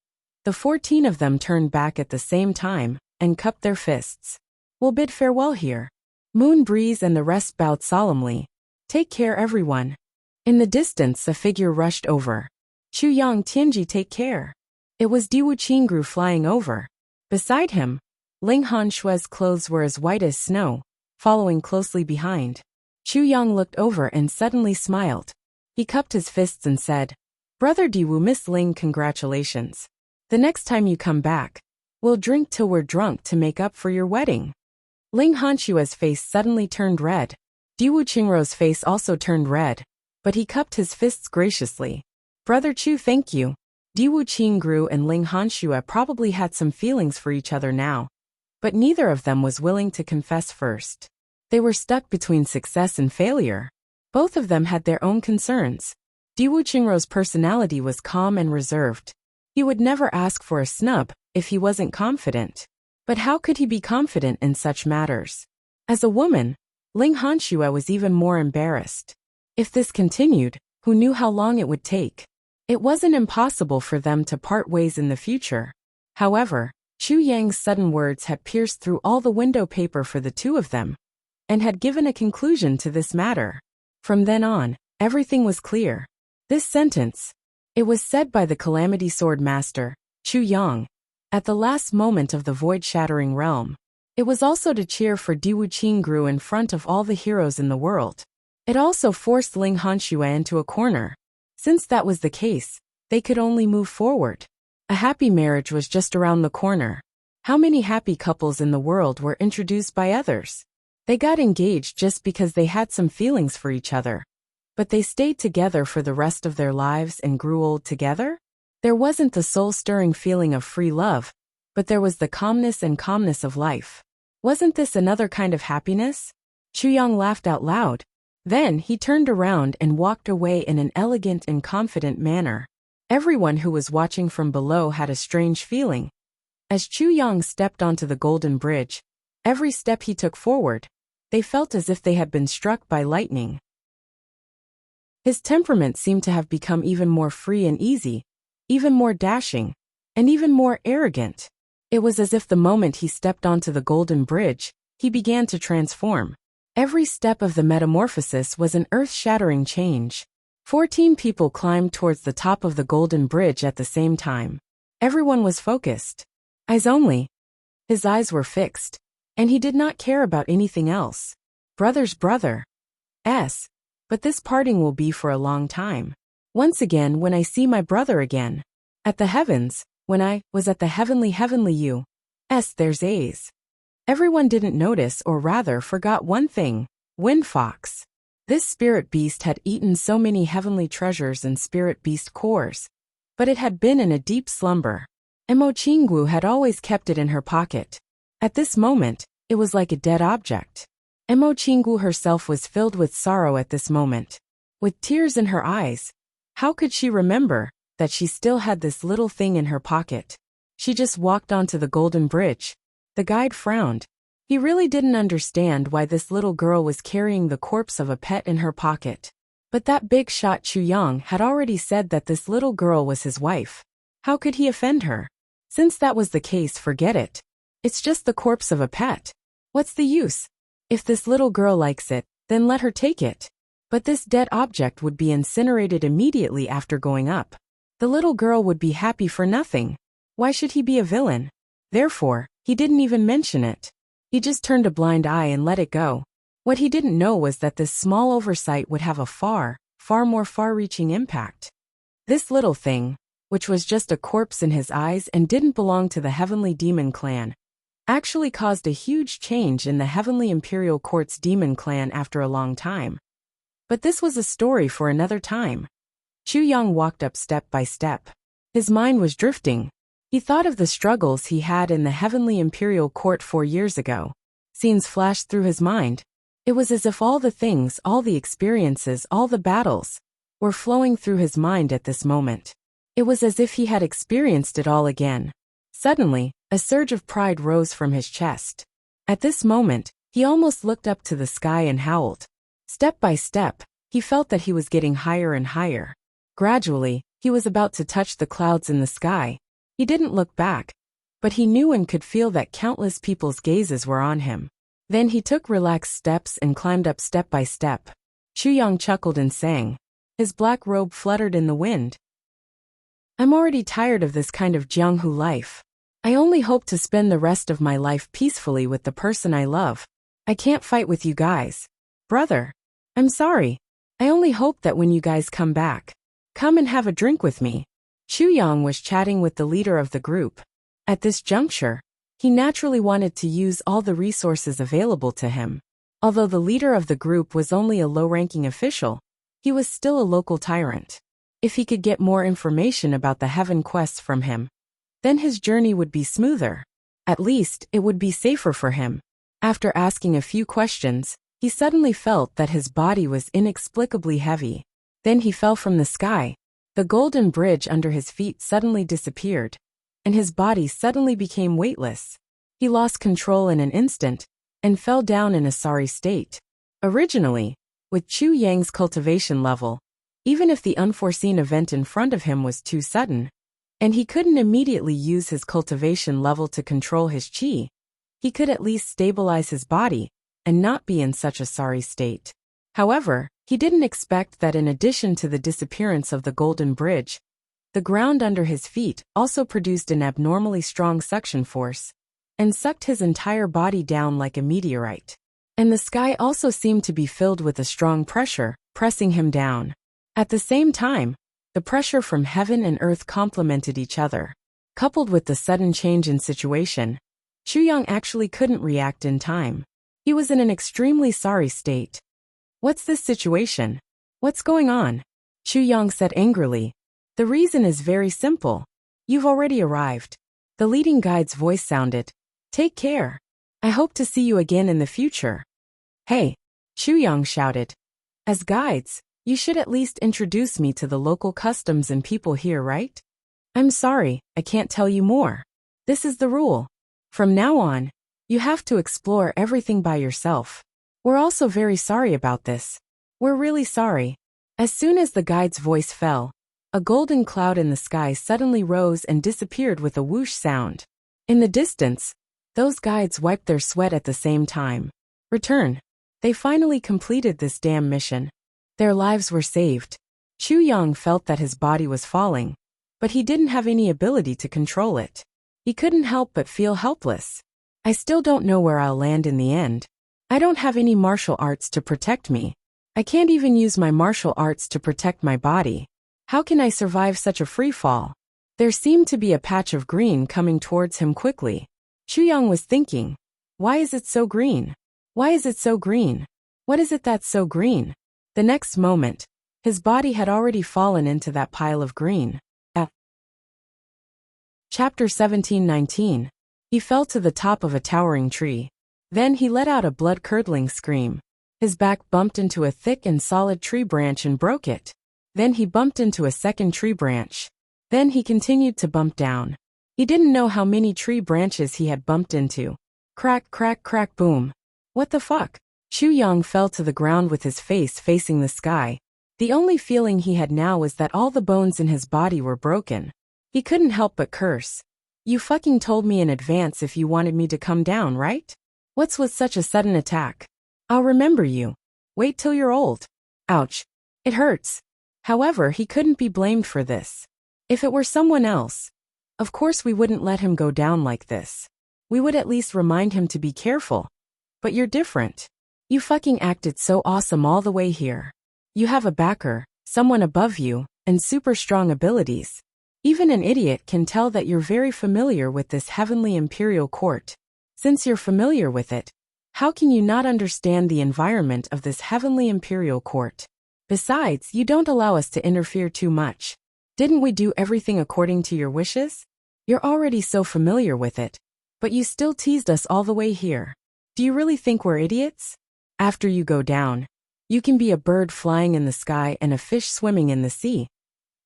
the 14 of them turned back at the same time and cupped their fists. We'll bid farewell here. Moon Breeze and the rest bowed solemnly. Take care, everyone. In the distance, a figure rushed over. Chu Yang, Tianji, take care. It was Diwu Qingru flying over. Beside him, Ling Hanshue's clothes were as white as snow, following closely behind. Chu Yang looked over and suddenly smiled. He cupped his fists and said, Brother Diwu, Miss Ling, congratulations. The next time you come back, we'll drink till we're drunk to make up for your wedding. Ling Hanshue's face suddenly turned red. Diwu Qingru's face also turned red, but he cupped his fists graciously. Brother Chu, thank you. Diwu Qingru and Ling Hanshue probably had some feelings for each other now, but neither of them was willing to confess first. They were stuck between success and failure. Both of them had their own concerns. Diwu Qingru's personality was calm and reserved. He would never ask for a snub if he wasn't confident. But how could he be confident in such matters? As a woman, Ling Hanshue was even more embarrassed. If this continued, who knew how long it would take? It wasn't impossible for them to part ways in the future. However, Chu Yang's sudden words had pierced through all the window paper for the two of them, and had given a conclusion to this matter. From then on, everything was clear. This sentence, it was said by the Calamity Sword Master, Chu Yang, at the last moment of the void-shattering realm. It was also to cheer for Diwu Qingru in front of all the heroes in the world. It also forced Ling Hanshue into a corner. Since that was the case, they could only move forward. A happy marriage was just around the corner. How many happy couples in the world were introduced by others? They got engaged just because they had some feelings for each other. But they stayed together for the rest of their lives and grew old together? There wasn't the soul-stirring feeling of free love, but there was the calmness of life. Wasn't this another kind of happiness? Chu Yang laughed out loud. Then he turned around and walked away in an elegant and confident manner. Everyone who was watching from below had a strange feeling. As Chu Yang stepped onto the golden bridge, every step he took forward, they felt as if they had been struck by lightning. His temperament seemed to have become even more free and easy, even more dashing, and even more arrogant. It was as if the moment he stepped onto the golden bridge, he began to transform. Every step of the metamorphosis was an earth-shattering change. 14 people climbed towards the top of the golden bridge at the same time. Everyone was focused. Eyes only. His eyes were fixed, and he did not care about anything else. Brother's brother. But this parting will be for a long time. Once again when I see my brother again. At the heavens, when I was at the heavenly you. There's A's. Everyone didn't notice, or rather forgot one thing, Wind Fox. This spirit beast had eaten so many heavenly treasures and spirit beast cores, but it had been in a deep slumber. Mo Qinggu had always kept it in her pocket. At this moment, it was like a dead object. Mo Qinggu herself was filled with sorrow at this moment. With tears in her eyes, how could she remember that she still had this little thing in her pocket? She just walked onto the golden bridge. The guide frowned. He really didn't understand why this little girl was carrying the corpse of a pet in her pocket. But that big shot Chu Yang had already said that this little girl was his wife. How could he offend her? Since that was the case, forget it. It's just the corpse of a pet. What's the use? If this little girl likes it, then let her take it. But this dead object would be incinerated immediately after going up. The little girl would be happy for nothing. Why should he be a villain? Therefore, he didn't even mention it. He just turned a blind eye and let it go. What he didn't know was that this small oversight would have a far more far-reaching impact. This little thing, which was just a corpse in his eyes and didn't belong to the Heavenly Demon Clan, actually caused a huge change in the Heavenly Imperial Court's Demon Clan after a long time. But this was a story for another time. Chu Yang walked up step by step. His mind was drifting. He thought of the struggles he had in the Heavenly Imperial Court 4 years ago. Scenes flashed through his mind. It was as if all the things, all the experiences, all the battles, were flowing through his mind at this moment. It was as if he had experienced it all again. Suddenly, a surge of pride rose from his chest. At this moment, he almost looked up to the sky and howled. Step by step, he felt that he was getting higher and higher. Gradually, he was about to touch the clouds in the sky. He didn't look back, but he knew and could feel that countless people's gazes were on him. Then he took relaxed steps and climbed up step by step. Chu Yang chuckled and sang, His black robe fluttered in the wind. I'm already tired of this kind of Jianghu life. I only hope to spend the rest of my life peacefully with the person I love. I can't fight with you guys. Brother. I'm sorry. I only hope that when you guys come back, come and have a drink with me. Chu Yang was chatting with the leader of the group. At this juncture, he naturally wanted to use all the resources available to him. Although the leader of the group was only a low-ranking official, he was still a local tyrant. If he could get more information about the heaven quests from him, then his journey would be smoother. At least, it would be safer for him. After asking a few questions, he suddenly felt that his body was inexplicably heavy. Then he fell from the sky. The golden bridge under his feet suddenly disappeared, and his body suddenly became weightless. He lost control in an instant, and fell down in a sorry state. Originally, with Chu Yang's cultivation level, even if the unforeseen event in front of him was too sudden, and he couldn't immediately use his cultivation level to control his qi, he could at least stabilize his body and not be in such a sorry state. However, he didn't expect that in addition to the disappearance of the golden bridge, the ground under his feet also produced an abnormally strong suction force and sucked his entire body down like a meteorite. And the sky also seemed to be filled with a strong pressure, pressing him down. At the same time, the pressure from heaven and earth complemented each other. Coupled with the sudden change in situation, Chu Yang actually couldn't react in time. He was in an extremely sorry state. What's this situation? What's going on? Chu Yang said angrily. The reason is very simple. You've already arrived. The leading guide's voice sounded. Take care. I hope to see you again in the future. Hey, Chu Yang shouted. As guides, you should at least introduce me to the local customs and people here, right? I'm sorry, I can't tell you more. This is the rule. From now on, you have to explore everything by yourself. We're also very sorry about this. We're really sorry. As soon as the guide's voice fell, a golden cloud in the sky suddenly rose and disappeared with a whoosh sound. In the distance, those guides wiped their sweat at the same time. Return. They finally completed this damn mission. Their lives were saved. Chu Yang felt that his body was falling, but he didn't have any ability to control it. He couldn't help but feel helpless. I still don't know where I'll land in the end. I don't have any martial arts to protect me. I can't even use my martial arts to protect my body. How can I survive such a free fall? There seemed to be a patch of green coming towards him quickly. Chu Yang was thinking, why is it so green? Why is it so green? What is it that's so green? The next moment, his body had already fallen into that pile of green. Chapter 17:19. He fell to the top of a towering tree. Then he let out a blood-curdling scream. His back bumped into a thick and solid tree branch and broke it. Then he bumped into a second tree branch. Then he continued to bump down. He didn't know how many tree branches he had bumped into. Crack, crack, crack, boom. What the fuck? Chu Yang fell to the ground with his face facing the sky. The only feeling he had now was that all the bones in his body were broken. He couldn't help but curse. You fucking told me in advance if you wanted me to come down, right? What's with such a sudden attack? I'll remember you. Wait till you're old. Ouch. It hurts. However, he couldn't be blamed for this. If it were someone else, of course we wouldn't let him go down like this. We would at least remind him to be careful. But you're different. You fucking acted so awesome all the way here. You have a backer, someone above you, and super strong abilities. Even an idiot can tell that you're very familiar with this heavenly imperial court. Since you're familiar with it, how can you not understand the environment of this heavenly imperial court? Besides, you don't allow us to interfere too much. Didn't we do everything according to your wishes? You're already so familiar with it, but you still teased us all the way here. Do you really think we're idiots? After you go down, you can be a bird flying in the sky and a fish swimming in the sea.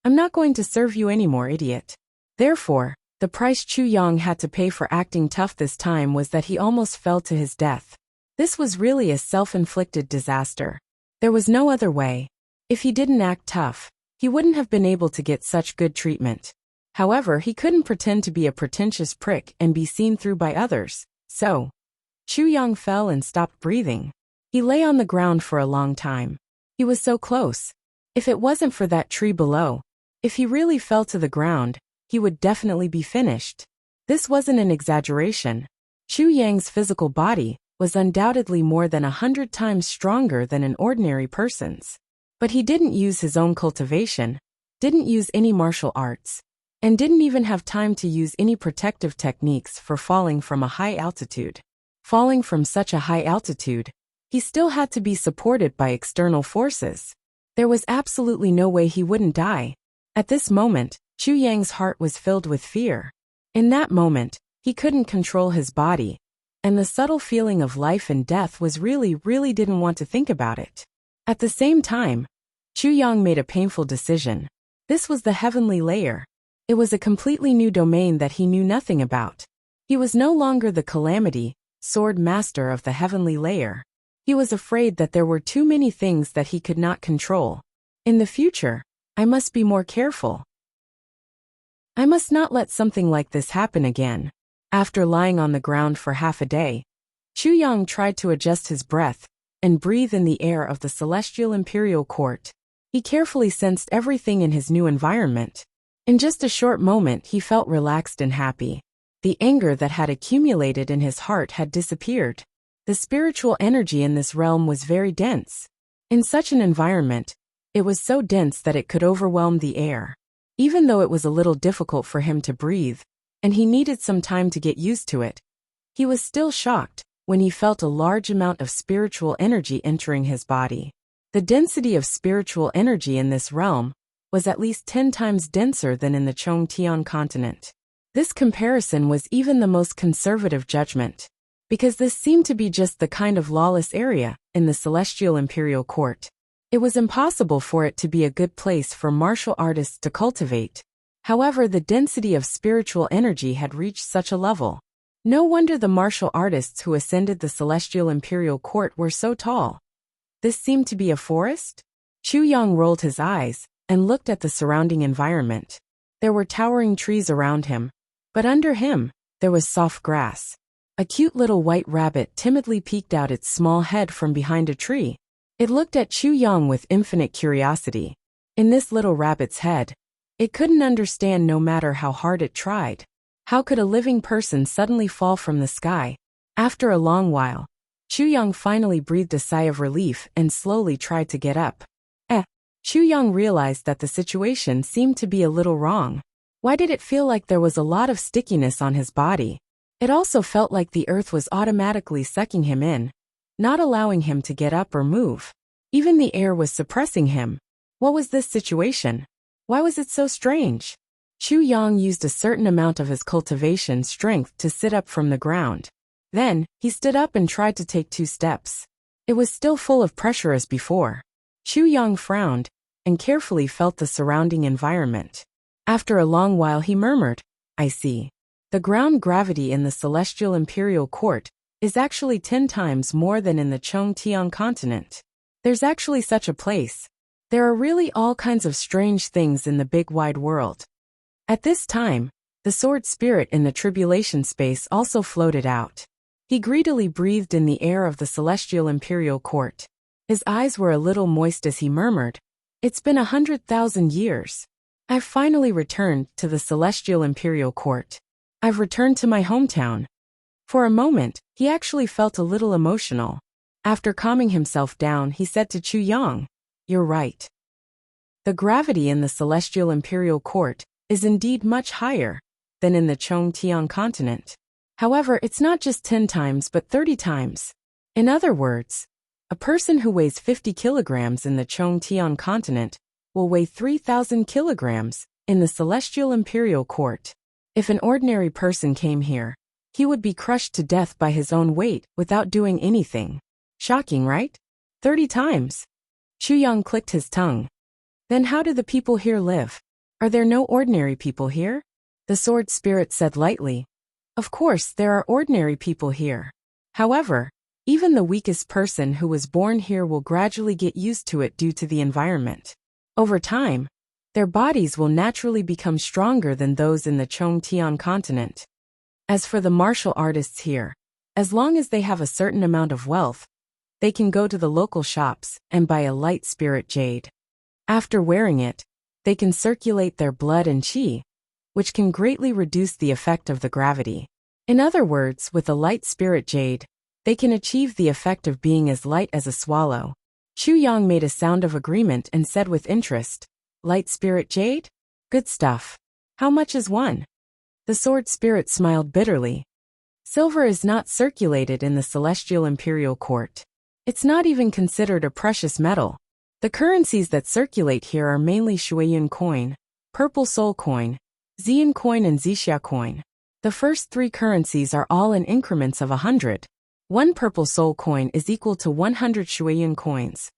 I'm not going to serve you anymore, idiot. Therefore, the price Chu Yang had to pay for acting tough this time was that he almost fell to his death. This was really a self-inflicted disaster. There was no other way. If he didn't act tough, he wouldn't have been able to get such good treatment. However, he couldn't pretend to be a pretentious prick and be seen through by others. So, Chu Yang fell and stopped breathing. He lay on the ground for a long time. He was so close. If it wasn't for that tree below, if he really fell to the ground, he would definitely be finished. This wasn't an exaggeration. Chu Yang's physical body was undoubtedly more than 100 times stronger than an ordinary person's. But he didn't use his own cultivation, didn't use any martial arts, and didn't even have time to use any protective techniques for falling from a high altitude. Falling from such a high altitude, he still had to be supported by external forces. There was absolutely no way he wouldn't die. At this moment, Chu Yang's heart was filled with fear. In that moment, he couldn't control his body, and the subtle feeling of life and death was really didn't want to think about it. At the same time, Chu Yang made a painful decision. This was the heavenly layer. It was a completely new domain that he knew nothing about. He was no longer the calamity, sword master of the heavenly layer. He was afraid that there were too many things that he could not control. In the future, I must be more careful. I must not let something like this happen again. After lying on the ground for half a day, Chu Yang tried to adjust his breath and breathe in the air of the celestial imperial court. He carefully sensed everything in his new environment. In just a short moment, he felt relaxed and happy. The anger that had accumulated in his heart had disappeared. The spiritual energy in this realm was very dense. In such an environment, it was so dense that it could overwhelm the air. Even though it was a little difficult for him to breathe, and he needed some time to get used to it, he was still shocked when he felt a large amount of spiritual energy entering his body. The density of spiritual energy in this realm was at least 10 times denser than in the Chongtian continent. This comparison was even the most conservative judgment, because this seemed to be just the kind of lawless area in the celestial imperial court. It was impossible for it to be a good place for martial artists to cultivate. However, the density of spiritual energy had reached such a level. No wonder the martial artists who ascended the celestial imperial court were so tall. This seemed to be a forest? Chu Yang rolled his eyes and looked at the surrounding environment. There were towering trees around him, but under him, there was soft grass. A cute little white rabbit timidly peeked out its small head from behind a tree. It looked at Chu Yang with infinite curiosity. In this little rabbit's head, it couldn't understand no matter how hard it tried. How could a living person suddenly fall from the sky? After a long while, Chu Yang finally breathed a sigh of relief and slowly tried to get up. Chu Yang realized that the situation seemed to be a little wrong. Why did it feel like there was a lot of stickiness on his body? It also felt like the earth was automatically sucking him in, not allowing him to get up or move. Even the air was suppressing him. What was this situation? Why was it so strange? Chu Yang used a certain amount of his cultivation strength to sit up from the ground. Then, he stood up and tried to take 2 steps. It was still full of pressure as before. Chu Yang frowned and carefully felt the surrounding environment. After a long while he murmured, "I see. The ground gravity in the celestial imperial court is actually 10 times more than in the Chongtian continent. There's actually such a place. There are really all kinds of strange things in the big wide world." At this time, the sword spirit in the tribulation space also floated out. He greedily breathed in the air of the celestial imperial court. His eyes were a little moist as he murmured, "It's been 100,000 years. I've finally returned to the celestial imperial court. I've returned to my hometown." For a moment, he actually felt a little emotional. After calming himself down, he said to Chu Yang, "You're right. The gravity in the celestial imperial court is indeed much higher than in the Chongtian continent. However, it's not just 10 times but 30 times. In other words, a person who weighs 50 kilograms in the Chongtian continent will weigh 3,000 kilograms in the celestial imperial court. If an ordinary person came here, he would be crushed to death by his own weight without doing anything. Shocking, right? 30 times. Chu Yang clicked his tongue. Then how do the people here live? Are there no ordinary people here? The sword spirit said lightly. Of course, there are ordinary people here. However, even the weakest person who was born here will gradually get used to it due to the environment. Over time, their bodies will naturally become stronger than those in the Chongtian continent. As for the martial artists here, as long as they have a certain amount of wealth, they can go to the local shops and buy a light spirit jade. After wearing it, they can circulate their blood and qi, which can greatly reduce the effect of the gravity. In other words, with a light spirit jade, they can achieve the effect of being as light as a swallow. Chu Yang made a sound of agreement and said with interest, "Light spirit jade? Good stuff. How much is one?" The sword spirit smiled bitterly. Silver is not circulated in the Celestial Imperial Court. It's not even considered a precious metal. The currencies that circulate here are mainly Shuiyun coin, Purple Soul coin, Xian coin and Zixia coin. The first three currencies are all in increments of 100. One Purple Soul coin is equal to 100 Shuiyun coins.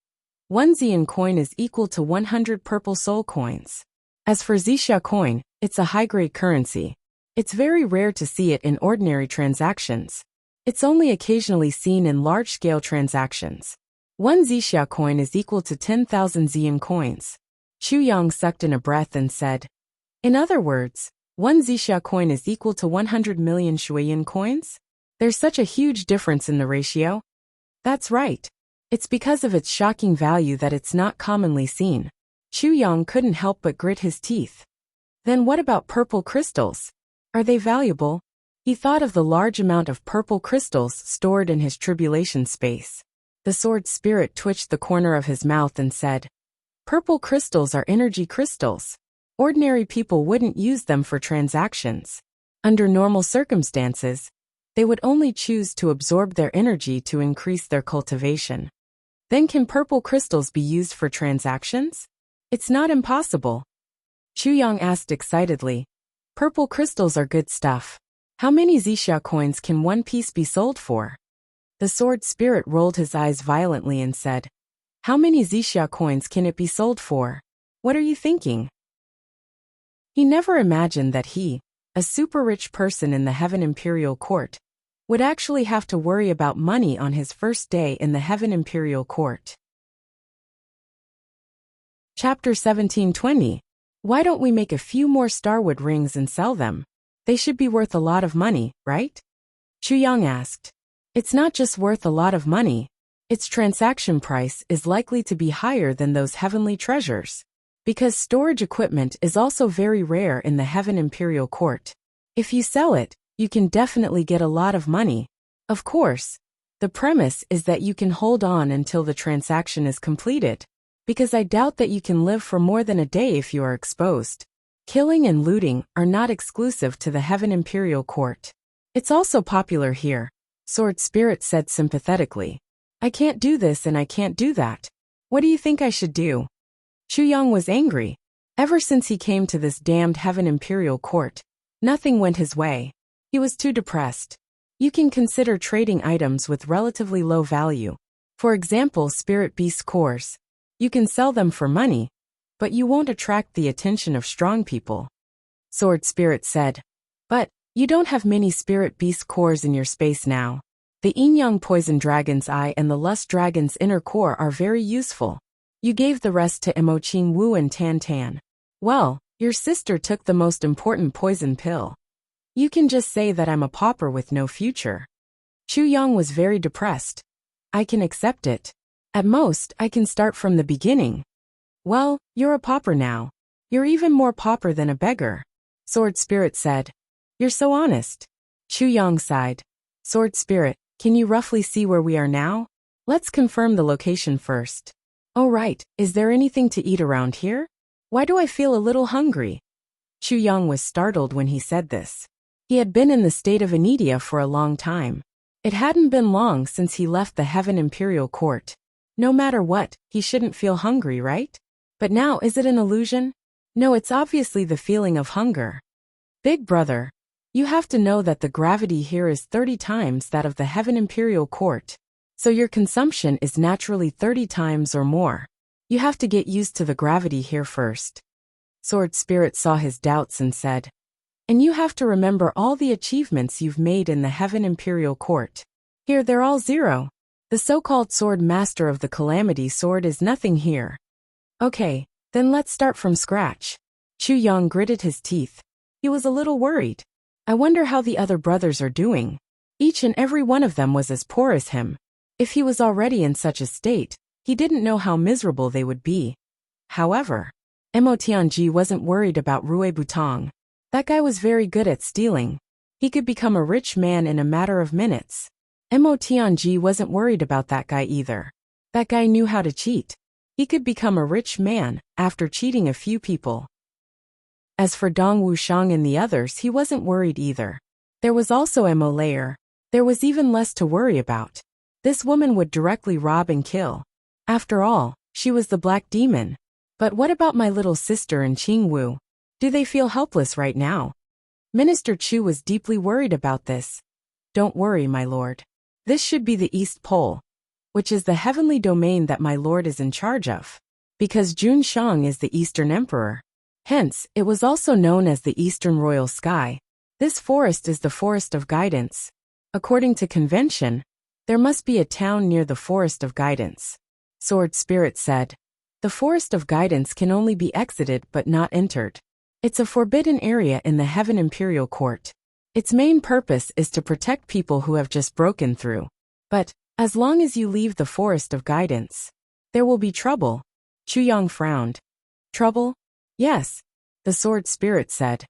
One Xian coin is equal to 100 Purple Soul coins. As for Zixia coin, it's a high-grade currency. It's very rare to see it in ordinary transactions. It's only occasionally seen in large-scale transactions. One Zixia coin is equal to 10,000 Xian coins. Chu Yang sucked in a breath and said, "In other words, one Zixia coin is equal to 100 million Shuiyun coins? There's such a huge difference in the ratio?" "That's right. It's because of its shocking value that it's not commonly seen." Chu Yang couldn't help but grit his teeth. "Then what about purple crystals? Are they valuable?" He thought of the large amount of purple crystals stored in his tribulation space. The sword spirit twitched the corner of his mouth and said, "Purple crystals are energy crystals. Ordinary people wouldn't use them for transactions. Under normal circumstances, they would only choose to absorb their energy to increase their cultivation. Then can purple crystals be used for transactions? It's not impossible." Chu Yang asked excitedly, "Purple crystals are good stuff. How many Zixia coins can one piece be sold for?" The sword spirit rolled his eyes violently and said, "How many Zixia coins can it be sold for? What are you thinking?" He never imagined that he, a super rich person in the Heaven Imperial Court, would actually have to worry about money on his first day in the Heaven Imperial Court. Chapter 1720. Why don't we make a few more starwood rings and sell them? They should be worth a lot of money, right? Chu Yang asked. It's not just worth a lot of money. Its transaction price is likely to be higher than those heavenly treasures. Because storage equipment is also very rare in the Heaven Imperial Court. If you sell it, you can definitely get a lot of money. Of course, the premise is that you can hold on until the transaction is completed. Because I doubt that you can live for more than a day if you are exposed. Killing and looting are not exclusive to the Heaven Imperial Court. It's also popular here, Sword Spirit said sympathetically. I can't do this and I can't do that. What do you think I should do? Chu Yang was angry. Ever since he came to this damned Heaven Imperial Court, nothing went his way. He was too depressed. You can consider trading items with relatively low value. For example, spirit beast cores. You can sell them for money, but you won't attract the attention of strong people. Sword Spirit said. But you don't have many spirit beast cores in your space now. The Yin-Yang Poison Dragon's Eye and the Lust Dragon's Inner Core are very useful. You gave the rest to Emoching Wu and Tan Tan. Well, your sister took the most important poison pill. You can just say that I'm a pauper with no future. Chu Yang was very depressed. I can accept it. At most, I can start from the beginning. Well, you're a pauper now. You're even more pauper than a beggar. Sword Spirit said. You're so honest. Chu Yang sighed. Sword Spirit, can you roughly see where we are now? Let's confirm the location first. Oh right, is there anything to eat around here? Why do I feel a little hungry? Chu Yang was startled when he said this. He had been in the state of inedia for a long time. It hadn't been long since he left the Heaven Imperial Court. No matter what, he shouldn't feel hungry, right? But now is it an illusion? No, it's obviously the feeling of hunger. Big brother, you have to know that the gravity here is 30 times that of the Heaven Imperial Court. So your consumption is naturally 30 times or more. You have to get used to the gravity here first. Sword Spirit saw his doubts and said, and you have to remember all the achievements you've made in the Heaven Imperial Court. Here they're all 0. The so-called Sword Master of the Calamity Sword is nothing here. Okay, then let's start from scratch. Chu Yang gritted his teeth. He was a little worried. I wonder how the other brothers are doing. Each and every one of them was as poor as him. If he was already in such a state, he didn't know how miserable they would be. However, Mo Tianji wasn't worried about Rui Butong. That guy was very good at stealing. He could become a rich man in a matter of minutes. Mo Tianji wasn't worried about that guy either. That guy knew how to cheat. He could become a rich man after cheating a few people. As for Dong Wushang and the others, he wasn't worried either. There was also Mo Layer. There was even less to worry about. This woman would directly rob and kill. After all, she was the Black Demon. But what about my little sister and Qing Wu? Do they feel helpless right now? Minister Chu was deeply worried about this. Don't worry, my lord. This should be the East Pole, which is the heavenly domain that my lord is in charge of. Because Jun Shang is the Eastern Emperor. Hence, it was also known as the Eastern Royal Sky. This forest is the Forest of Guidance. According to convention, there must be a town near the Forest of Guidance. Sword Spirit said. The Forest of Guidance can only be exited but not entered. It's a forbidden area in the Heaven Imperial Court. Its main purpose is to protect people who have just broken through. But, as long as you leave the Forest of Guidance, there will be trouble. Chu Yang frowned. Trouble? Yes, the Sword Spirit said.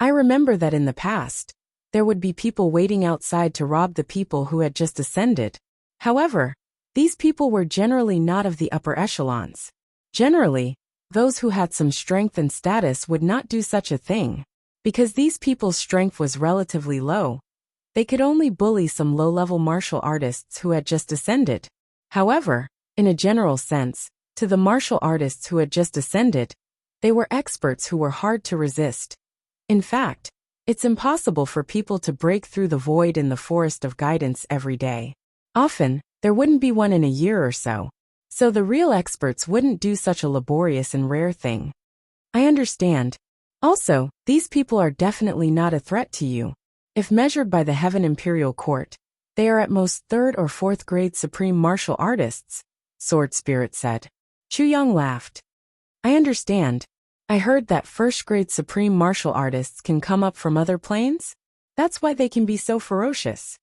I remember that in the past, there would be people waiting outside to rob the people who had just ascended. However, these people were generally not of the upper echelons. Generally, those who had some strength and status would not do such a thing. Because these people's strength was relatively low, they could only bully some low-level martial artists who had just ascended. However, in a general sense, to the martial artists who had just ascended, they were experts who were hard to resist. In fact, it's impossible for people to break through the void in the Forest of Guidance every day. Often, there wouldn't be one in a year or so. So the real experts wouldn't do such a laborious and rare thing. I understand. Also, these people are definitely not a threat to you. If measured by the Heaven Imperial Court, they are at most 3rd or 4th grade supreme martial artists, Sword Spirit said. Chu Yang laughed. I understand. I heard that 1st grade supreme martial artists can come up from other planes? That's why they can be so ferocious.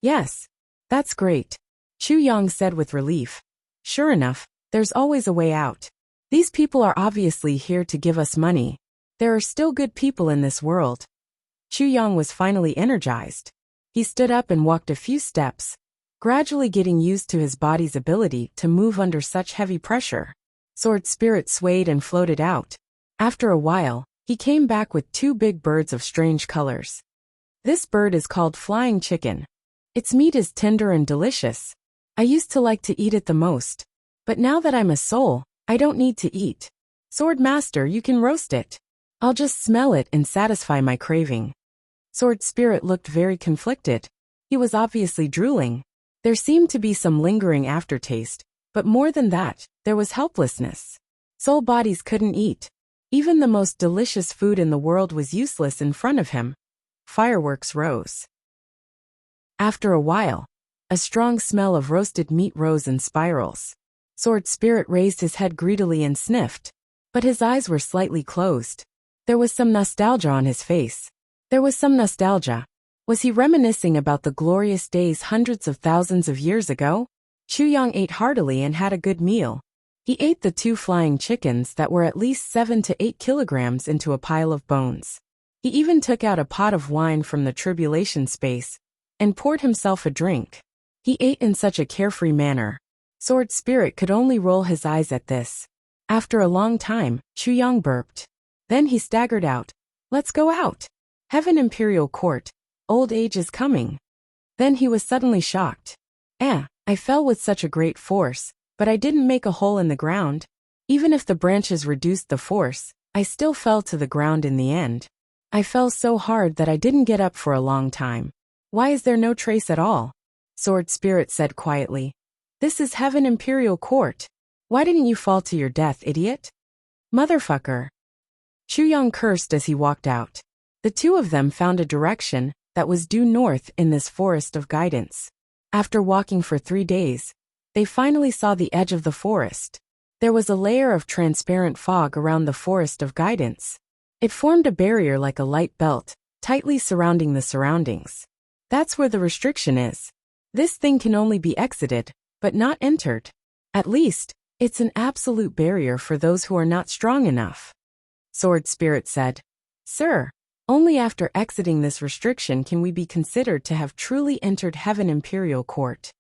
Yes. That's great, Chu Yang said with relief. Sure enough, there's always a way out. These people are obviously here to give us money. There are still good people in this world. Chu Yang was finally energized. He stood up and walked a few steps, gradually getting used to his body's ability to move under such heavy pressure. Sword Spirit swayed and floated out. After a while, he came back with 2 big birds of strange colors. This bird is called Flying Chicken. Its meat is tender and delicious. I used to like to eat it the most. But now that I'm a soul, I don't need to eat. Sword Master, you can roast it. I'll just smell it and satisfy my craving. Sword Spirit looked very conflicted. He was obviously drooling. There seemed to be some lingering aftertaste, but more than that, there was helplessness. Soul bodies couldn't eat. Even the most delicious food in the world was useless in front of him. Fireworks rose. After a while, a strong smell of roasted meat rose in spirals. Sword Spirit raised his head greedily and sniffed, but his eyes were slightly closed. There was some nostalgia on his face. There was some nostalgia. Was he reminiscing about the glorious days hundreds of thousands of years ago? Chu Yang ate heartily and had a good meal. He ate the 2 flying chickens that were at least 7 to 8 kilograms into a pile of bones. He even took out a pot of wine from the tribulation space and poured himself a drink. He ate in such a carefree manner. Sword Spirit could only roll his eyes at this. After a long time, Chu Yang burped. Then he staggered out. Let's go out. Heaven Imperial Court. Old age is coming. Then he was suddenly shocked. I fell with such a great force, but I didn't make a hole in the ground. Even if the branches reduced the force, I still fell to the ground in the end. I fell so hard that I didn't get up for a long time. Why is there no trace at all? Sword Spirit said quietly. This is Heaven Imperial Court. Why didn't you fall to your death, idiot? Motherfucker. Chu Yang cursed as he walked out. The 2 of them found a direction that was due north in this Forest of Guidance. After walking for 3 days, they finally saw the edge of the forest. There was a layer of transparent fog around the Forest of Guidance. It formed a barrier like a light belt, tightly surrounding the surroundings. That's where the restriction is. This thing can only be exited, but not entered. At least, It's an absolute barrier for those who are not strong enough. Sword Spirit said, Sir, only after exiting this restriction can we be considered to have truly entered Heaven Imperial Court.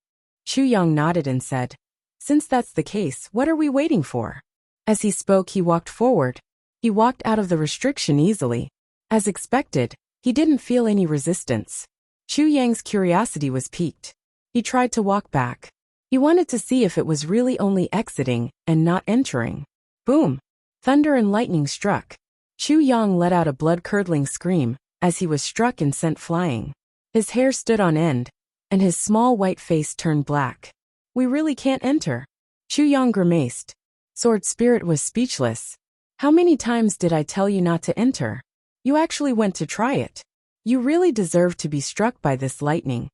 Chu Yang nodded and said, Since that's the case, what are we waiting for? As he spoke, he walked forward. He walked out of the restriction easily. As expected, he didn't feel any resistance. Chu Yang's curiosity was piqued. He tried to walk back. He wanted to see if it was really only exiting and not entering. Boom! Thunder and lightning struck. Chu Yang let out a blood-curdling scream as he was struck and sent flying. His hair stood on end, and his small white face turned black. We really can't enter. Chu Yang grimaced. Sword Spirit was speechless. How many times did I tell you not to enter? You actually went to try it. You really deserve to be struck by this lightning.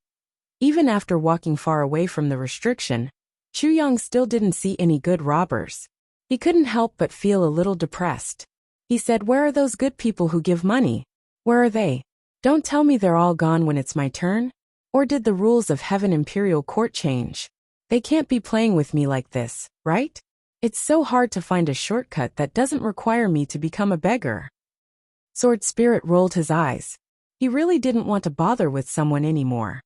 Even after walking far away from the restriction, Chu Yang still didn't see any good robbers. He couldn't help but feel a little depressed. He said, Where are those good people who give money? Where are they? Don't tell me they're all gone when it's my turn? Or did the rules of Heaven Imperial Court change? They can't be playing with me like this, right? It's so hard to find a shortcut that doesn't require me to become a beggar. Sword Spirit rolled his eyes. He really didn't want to bother with someone anymore.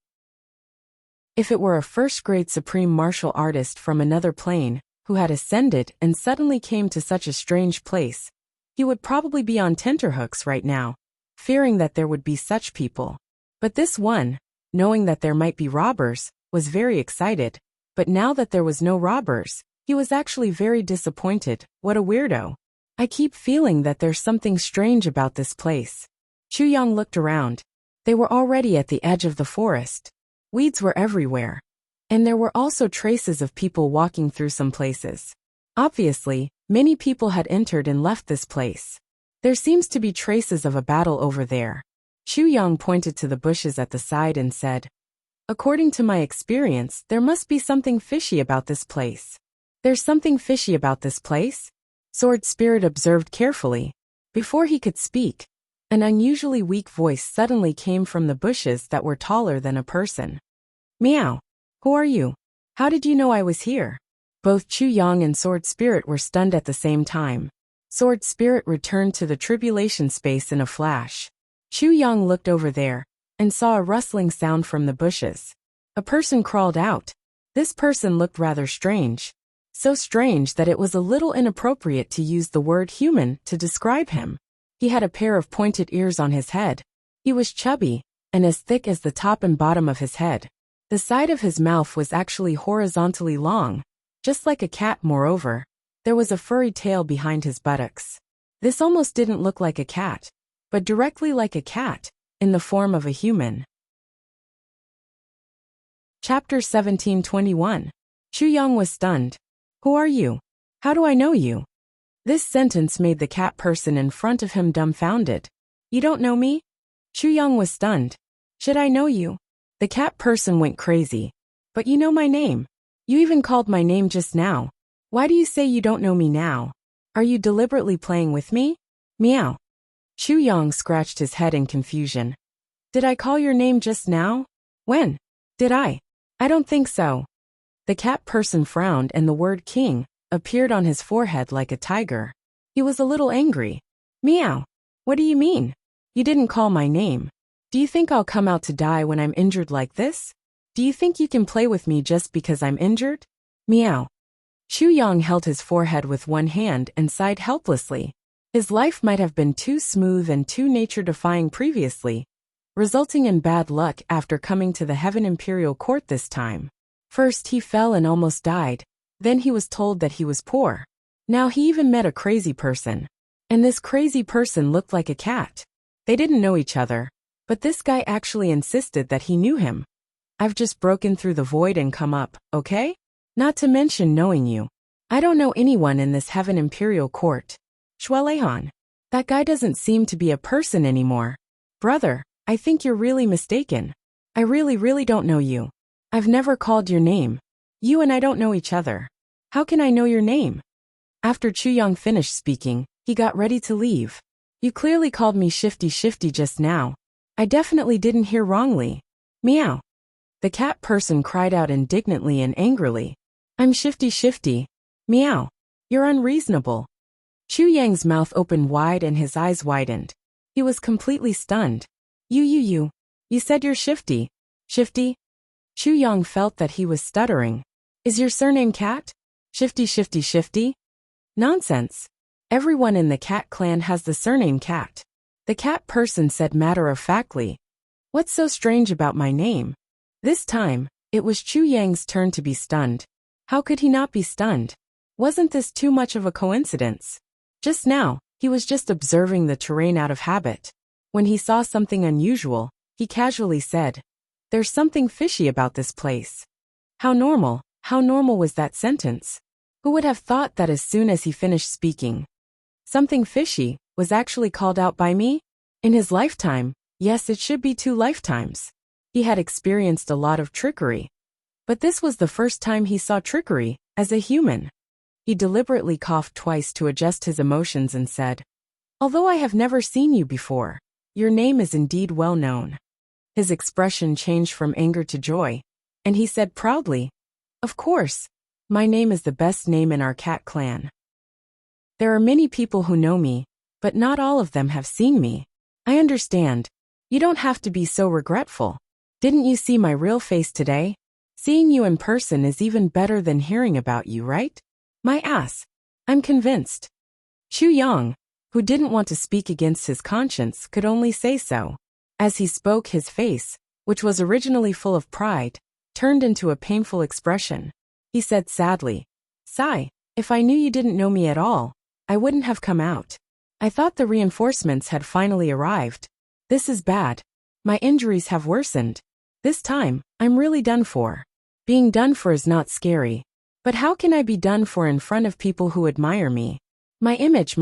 If it were a first-grade supreme martial artist from another plane, who had ascended and suddenly came to such a strange place, he would probably be on tenterhooks right now, fearing that there would be such people. But this one, knowing that there might be robbers, was very excited. But now that there was no robbers, he was actually very disappointed. What a weirdo. I keep feeling that there's something strange about this place. Chu Yang looked around. They were already at the edge of the forest. Weeds were everywhere. And there were also traces of people walking through some places. Obviously, many people had entered and left this place. There seems to be traces of a battle over there. Chu Yang pointed to the bushes at the side and said, According to my experience, there must be something fishy about this place. There's something fishy about this place? Sword Spirit observed carefully. Before he could speak, an unusually weak voice suddenly came from the bushes that were taller than a person. Meow. Who are you? How did you know I was here? Both Chu Yang and Sword Spirit were stunned at the same time. Sword Spirit returned to the tribulation space in a flash. Chu Yang looked over there and saw a rustling sound from the bushes. A person crawled out. This person looked rather strange. So strange that it was a little inappropriate to use the word human to describe him. He had a pair of pointed ears on his head. He was chubby, and as thick as the top and bottom of his head. The side of his mouth was actually horizontally long, just like a cat. Moreover, there was a furry tail behind his buttocks. This almost didn't look like a cat, but directly like a cat, in the form of a human. Chapter 1721. Chu Yang was stunned. Who are you? How do I know you? This sentence made the cat person in front of him dumbfounded. You don't know me? Chu Yang was stunned. Should I know you? The cat person went crazy. But you know my name. You even called my name just now. Why do you say you don't know me now? Are you deliberately playing with me? Meow. Chu Yang scratched his head in confusion. Did I call your name just now? When? Did I? I don't think so. The cat person frowned and the word king appeared on his forehead like a tiger. He was a little angry. Meow. What do you mean? You didn't call my name. Do you think I'll come out to die when I'm injured like this? Do you think you can play with me just because I'm injured? Meow. Chu Yang held his forehead with one hand and sighed helplessly. His life might have been too smooth and too nature-defying previously, resulting in bad luck after coming to the Heaven Imperial Court this time. First he fell and almost died. Then he was told that he was poor. Now he even met a crazy person. And this crazy person looked like a cat. They didn't know each other, but this guy actually insisted that he knew him. I've just broken through the void and come up, okay? Not to mention knowing you. I don't know anyone in this Heaven Imperial Court. Shualehan. That guy doesn't seem to be a person anymore. Brother, I think you're really mistaken. I really don't know you. I've never called your name. You and I don't know each other. How can I know your name? After Chu Yang finished speaking, he got ready to leave. You clearly called me Shifty just now. I definitely didn't hear wrongly. Meow. The cat person cried out indignantly and angrily. I'm Shifty. Meow. You're unreasonable. Chu Yang's mouth opened wide and his eyes widened. He was completely stunned. You said you're shifty. Shifty? Chu Yang felt that he was stuttering. Is your surname Cat? Shifty? Nonsense. Everyone in the Cat clan has the surname Cat. The Cat person said matter-of-factly. What's so strange about my name? This time, it was Chu Yang's turn to be stunned. How could he not be stunned? Wasn't this too much of a coincidence? Just now, he was just observing the terrain out of habit. When he saw something unusual, he casually said, "There's something fishy about this place." How normal was that sentence? Who would have thought that as soon as he finished speaking, something fishy was actually called out by me? In his lifetime, yes, it should be 2 lifetimes. He had experienced a lot of trickery. But this was the first time he saw trickery as a human. He deliberately coughed twice to adjust his emotions and said, "Although I have never seen you before, your name is indeed well known." His expression changed from anger to joy, and he said proudly, "Of course, my name is the best name in our Cat clan. There are many people who know me, but not all of them have seen me. I understand. You don't have to be so regretful. Didn't you see my real face today? Seeing you in person is even better than hearing about you, right? My ass. I'm convinced." Chu Yang, who didn't want to speak against his conscience, could only say so. As he spoke, his face, which was originally full of pride, turned into a painful expression. He said sadly, "Sai, if I knew you didn't know me at all, I wouldn't have come out. I thought the reinforcements had finally arrived. This is bad. My injuries have worsened. This time, I'm really done for." Being done for is not scary. But how can I be done for in front of people who admire me? My image,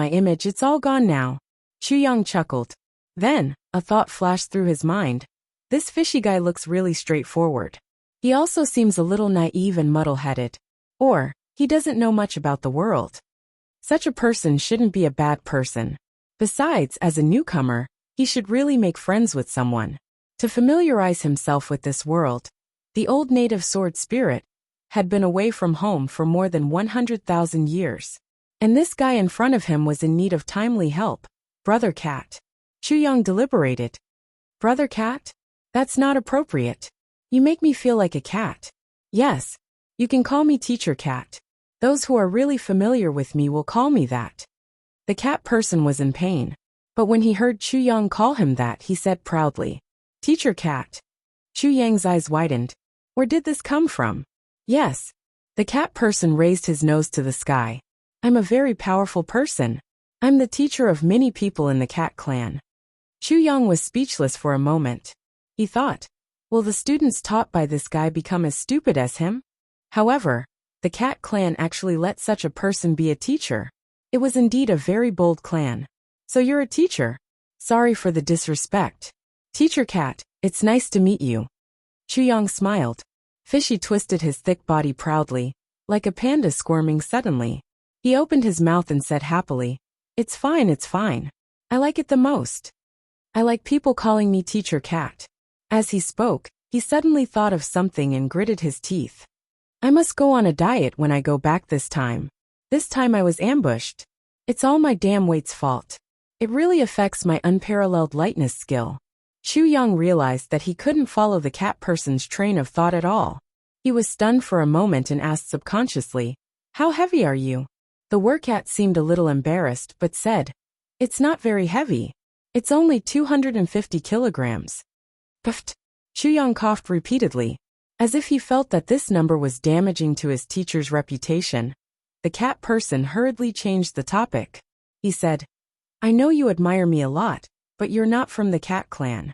it's all gone now." Chu Yang chuckled. Then, a thought flashed through his mind. This fishy guy looks really straightforward. He also seems a little naive and muddle-headed. Or, he doesn't know much about the world. Such a person shouldn't be a bad person. Besides, as a newcomer, he should really make friends with someone. To familiarize himself with this world, the old native sword spirit had been away from home for more than 100,000 years. And this guy in front of him was in need of timely help. Brother Cat. Chu Yang deliberated. Brother Cat? That's not appropriate. You make me feel like a cat. Yes, you can call me Teacher Cat. Those who are really familiar with me will call me that. The cat person was in pain. But when he heard Chu Yang call him that, he said proudly, "Teacher Cat." Chu Yang's eyes widened. Where did this come from? Yes. The cat person raised his nose to the sky. I'm a very powerful person. I'm the teacher of many people in the Cat clan. Chu Yang was speechless for a moment. He thought, will the students taught by this guy become as stupid as him? However, the Cat clan actually let such a person be a teacher. It was indeed a very bold clan. So you're a teacher? Sorry for the disrespect. Teacher Cat, it's nice to meet you. Chu Yang smiled. Fishy twisted his thick body proudly, like a panda squirming suddenly. He opened his mouth and said happily, it's fine. I like it the most. I like people calling me Teacher Cat." As he spoke, he suddenly thought of something and gritted his teeth. I must go on a diet when I go back this time. This time I was ambushed. It's all my damn weight's fault. It really affects my unparalleled lightness skill. Chu Yang realized that he couldn't follow the cat person's train of thought at all. He was stunned for a moment and asked subconsciously, "How heavy are you?" The wercat seemed a little embarrassed but said, "It's not very heavy. It's only 250 kilograms. Puffed. Chu Yang coughed repeatedly, as if he felt that this number was damaging to his teacher's reputation. The cat person hurriedly changed the topic. He said, I know you admire me a lot, but you're not from the Cat clan.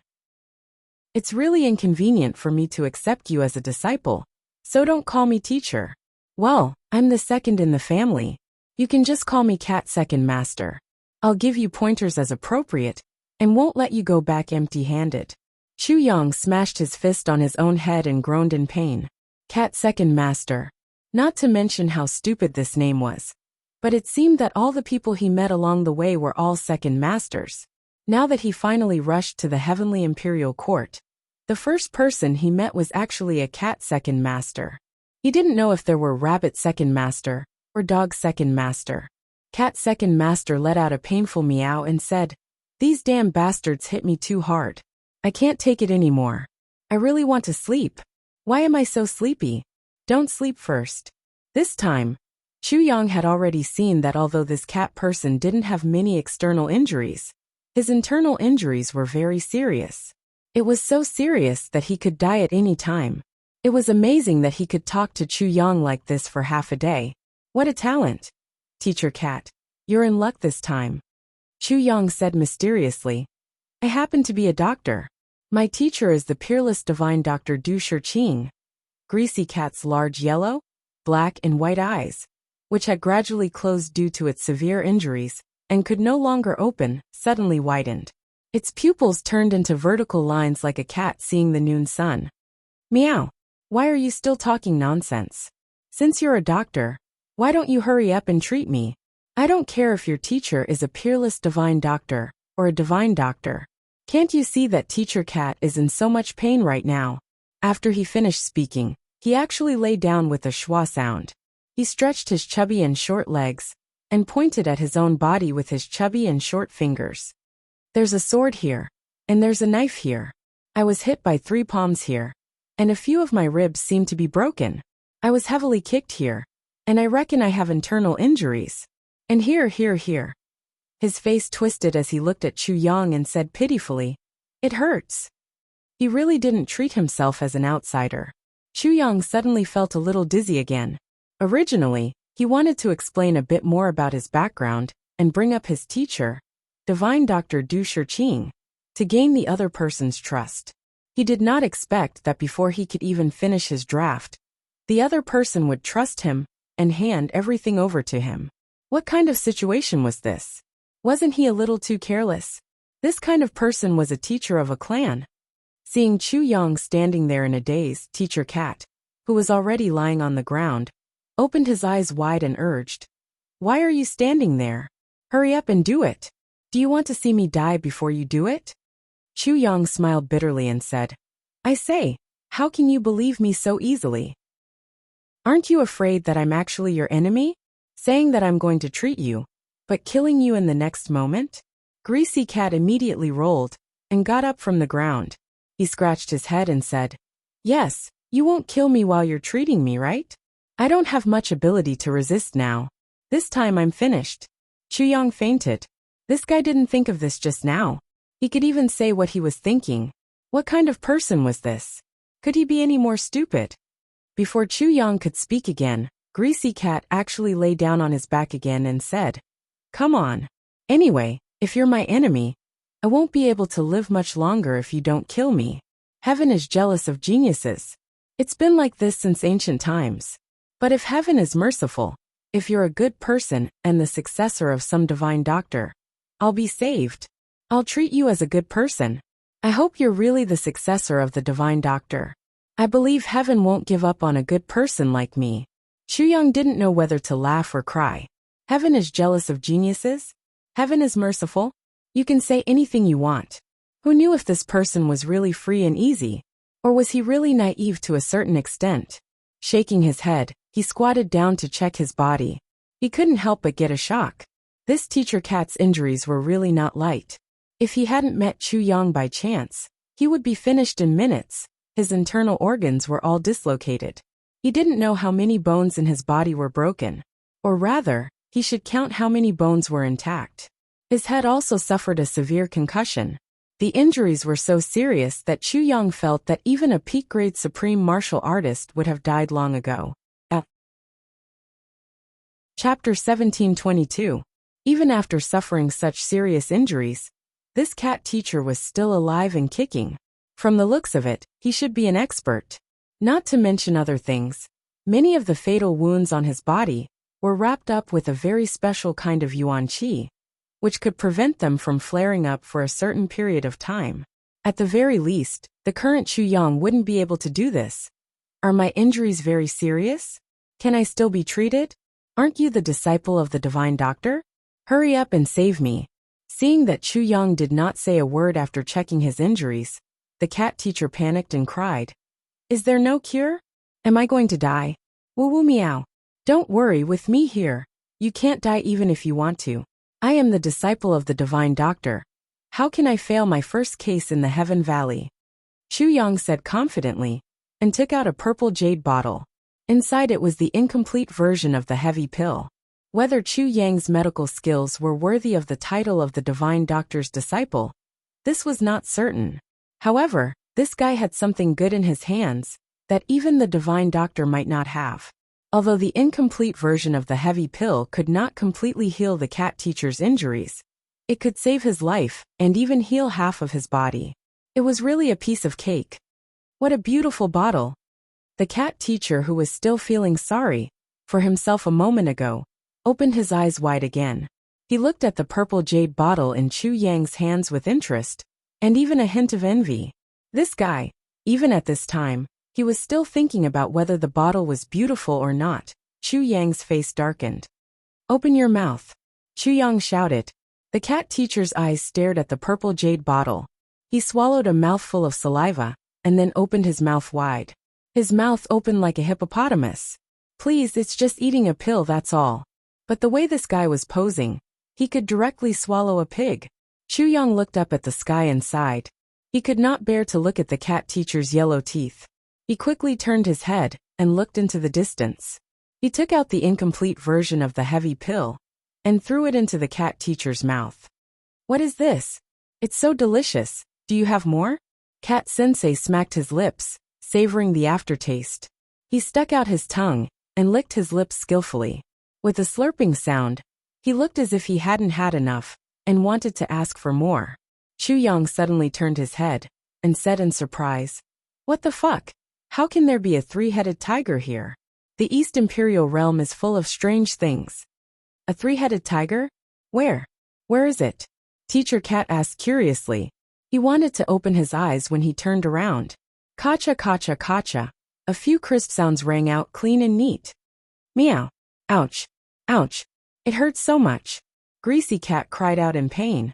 It's really inconvenient for me to accept you as a disciple, so don't call me teacher. Well, I'm the second in the family. You can just call me Cat Second Master. I'll give you pointers as appropriate, and won't let you go back empty-handed." Chu Yang smashed his fist on his own head and groaned in pain. Cat Second Master. Not to mention how stupid this name was. But it seemed that all the people he met along the way were all second masters. Now that he finally rushed to the Heavenly Imperial Court, the first person he met was actually a Cat Second Master. He didn't know if there were Rabbit Second Master, or dog's second master? Cat's second master let out a painful meow and said, "These damn bastards hit me too hard. I can't take it anymore. I really want to sleep. Why am I so sleepy? Don't sleep first." This time, Chu Yang had already seen that although this cat person didn't have many external injuries, his internal injuries were very serious. It was so serious that he could die at any time. It was amazing that he could talk to Chu Yang like this for half a day. What a talent! "Teacher Cat, you're in luck this time," Chu Yang said mysteriously. "I happen to be a doctor. My teacher is the peerless divine Dr. Du Shiqing." Greasy Cat's large yellow, black and white eyes, which had gradually closed due to its severe injuries, and could no longer open, suddenly widened. Its pupils turned into vertical lines like a cat seeing the noon sun. "Meow. Why are you still talking nonsense? Since you're a doctor, why don't you hurry up and treat me? I don't care if your teacher is a peerless divine doctor, or a divine doctor. Can't you see that Teacher Cat is in so much pain right now?" After he finished speaking, he actually lay down with a schwa sound. He stretched his chubby and short legs, and pointed at his own body with his chubby and short fingers. "There's a sword here, and there's a knife here. I was hit by 3 palms here, and a few of my ribs seem to be broken. I was heavily kicked here, and I reckon I have internal injuries. And here. His face twisted as he looked at Chu Yang and said pitifully, "It hurts." He really didn't treat himself as an outsider. Chu Yang suddenly felt a little dizzy again. Originally, he wanted to explain a bit more about his background and bring up his teacher, Divine Dr. Du Shiqing, to gain the other person's trust. He did not expect that before he could even finish his draft, the other person would trust him and hand everything over to him. What kind of situation was this? Wasn't he a little too careless? This kind of person was a teacher of a clan. Seeing Chu Yang standing there in a daze, Teacher Cat, who was already lying on the ground, opened his eyes wide and urged, "Why are you standing there? Hurry up and do it. Do you want to see me die before you do it?" Chu Yang smiled bitterly and said, "I say, how can you believe me so easily? Aren't you afraid that I'm actually your enemy? Saying that I'm going to treat you, but killing you in the next moment?" Greasy Cat immediately rolled and got up from the ground. He scratched his head and said, "Yes, you won't kill me while you're treating me, right? I don't have much ability to resist now. This time I'm finished." Chu Yang fainted. This guy didn't think of this just now. He could even say what he was thinking. What kind of person was this? Could he be any more stupid? Before Chu Yang could speak again, Greasy Cat actually lay down on his back again and said, "Come on. Anyway, if you're my enemy, I won't be able to live much longer if you don't kill me. Heaven is jealous of geniuses. It's been like this since ancient times. But if heaven is merciful, if you're a good person and the successor of some divine doctor, I'll be saved. I'll treat you as a good person. I hope you're really the successor of the divine doctor. I believe heaven won't give up on a good person like me." Chu Yang didn't know whether to laugh or cry. Heaven is jealous of geniuses? Heaven is merciful? You can say anything you want. Who knew if this person was really free and easy? Or was he really naive to a certain extent? Shaking his head, he squatted down to check his body. He couldn't help but get a shock. This Teacher Cat's injuries were really not light. If he hadn't met Chu Yang by chance, he would be finished in minutes. His internal organs were all dislocated. He didn't know how many bones in his body were broken. Or rather, he should count how many bones were intact. His head also suffered a severe concussion. The injuries were so serious that Chu Yang felt that even a peak-grade supreme martial artist would have died long ago. Chapter 1722. Even after suffering such serious injuries, this cat teacher was still alive and kicking. From the looks of it, he should be an expert. Not to mention other things, many of the fatal wounds on his body were wrapped up with a very special kind of yuan qi, which could prevent them from flaring up for a certain period of time. At the very least, the current Chu Yang wouldn't be able to do this. Are my injuries very serious? Can I still be treated? Aren't you the disciple of the divine doctor? Hurry up and save me. Seeing that Chu Yang did not say a word after checking his injuries, the cat teacher panicked and cried, "Is there no cure? Am I going to die? Woo woo meow. Don't worry, with me here, you can't die even if you want to. I am the disciple of the divine doctor. How can I fail my first case in the Heaven Valley? Chu Yang said confidently, and took out a purple jade bottle. Inside it was the incomplete version of the heavy pill. Whether Chu Yang's medical skills were worthy of the title of the divine doctor's disciple, this was not certain. However, this guy had something good in his hands that even the divine doctor might not have. Although the incomplete version of the heavy pill could not completely heal the cat teacher's injuries, it could save his life and even heal half of his body. It was really a piece of cake. What a beautiful bottle. The cat teacher, who was still feeling sorry for himself a moment ago, opened his eyes wide again. He looked at the purple jade bottle in Chu Yang's hands with interest, and even a hint of envy. This guy, even at this time, he was still thinking about whether the bottle was beautiful or not. Chu Yang's face darkened. Open your mouth, Chu Yang shouted. The cat teacher's eyes stared at the purple jade bottle. He swallowed a mouthful of saliva, and then opened his mouth wide. His mouth opened like a hippopotamus. Please, it's just eating a pill, that's all. But the way this guy was posing, he could directly swallow a pig. Chu Yang looked up at the sky and sighed. He could not bear to look at the cat teacher's yellow teeth. He quickly turned his head and looked into the distance. He took out the incomplete version of the heavy pill and threw it into the cat teacher's mouth. What is this? It's so delicious. Do you have more? Cat Sensei smacked his lips, savoring the aftertaste. He stuck out his tongue and licked his lips skillfully. With a slurping sound, he looked as if he hadn't had enough and wanted to ask for more. Chu Yang suddenly turned his head and said in surprise, "What the fuck? How can there be a three-headed tiger here? The East Imperial Realm is full of strange things." A three-headed tiger? Where? Where is it? Teacher Cat asked curiously. He wanted to open his eyes when he turned around. Kacha kacha kacha. A few crisp sounds rang out clean and neat. Meow. Ouch. Ouch. It hurts so much. Greasy Cat cried out in pain.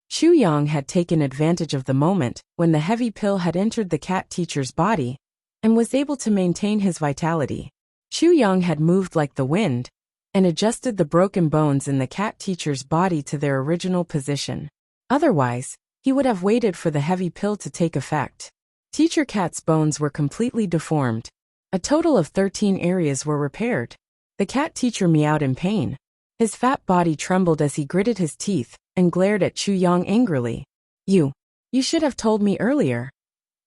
Chu Yang had taken advantage of the moment when the heavy pill had entered the cat teacher's body and was able to maintain his vitality. Chu Yang had moved like the wind and adjusted the broken bones in the cat teacher's body to their original position. Otherwise, he would have waited for the heavy pill to take effect. Teacher Cat's bones were completely deformed. A total of 13 areas were repaired. The cat teacher meowed in pain. His fat body trembled as he gritted his teeth and glared at Chu Yang angrily. You should have told me earlier."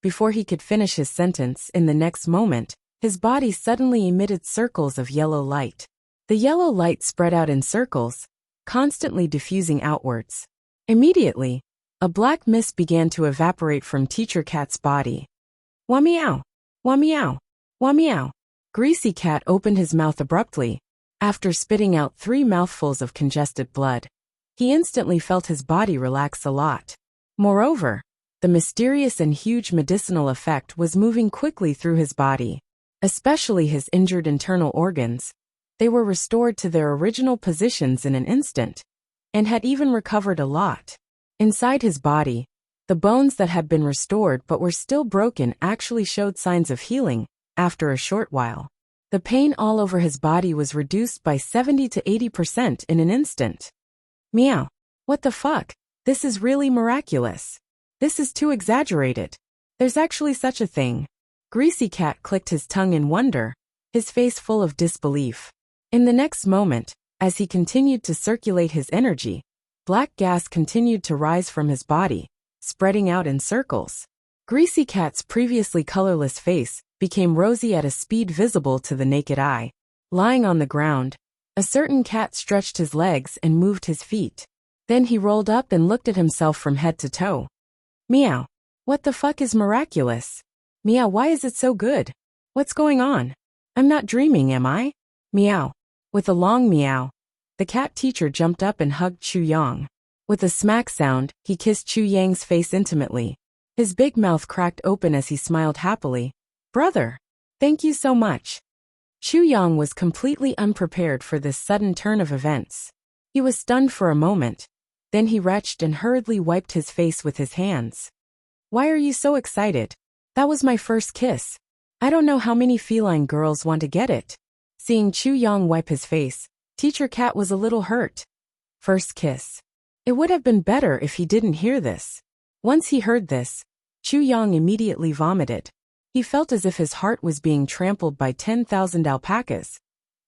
Before he could finish his sentence, in the next moment, his body suddenly emitted circles of yellow light. The yellow light spread out in circles, constantly diffusing outwards. Immediately, a black mist began to evaporate from Teacher Cat's body. Wah meow! Wah meow! Wah meow! Greasy Cat opened his mouth abruptly, after spitting out 3 mouthfuls of congested blood. He instantly felt his body relax a lot. Moreover, the mysterious and huge medicinal effect was moving quickly through his body, especially his injured internal organs. They were restored to their original positions in an instant, and had even recovered a lot. Inside his body, the bones that had been restored but were still broken actually showed signs of healing after a short while. The pain all over his body was reduced by 70 to 80% in an instant. Meow. What the fuck? This is really miraculous. This is too exaggerated. There's actually such a thing. Greasy Cat clicked his tongue in wonder, his face full of disbelief. In the next moment, as he continued to circulate his energy, black gas continued to rise from his body, spreading out in circles. Greasy Cat's previously colorless face became rosy at a speed visible to the naked eye. Lying on the ground, a certain cat stretched his legs and moved his feet. Then he rolled up and looked at himself from head to toe. Meow. What the fuck is miraculous? Meow, why is it so good? What's going on? I'm not dreaming, am I? Meow. With a long meow, the cat teacher jumped up and hugged Chu Yang. With a smack sound, he kissed Chu Yang's face intimately. His big mouth cracked open as he smiled happily. Brother, thank you so much. Chu Yang was completely unprepared for this sudden turn of events. He was stunned for a moment. Then he retched and hurriedly wiped his face with his hands. Why are you so excited? That was my first kiss. I don't know how many feline girls want to get it. Seeing Chu Yang wipe his face, Teacher Cat was a little hurt. First kiss. It would have been better if he didn't hear this. Once he heard this, Chu Yang immediately vomited. He felt as if his heart was being trampled by 10,000 alpacas.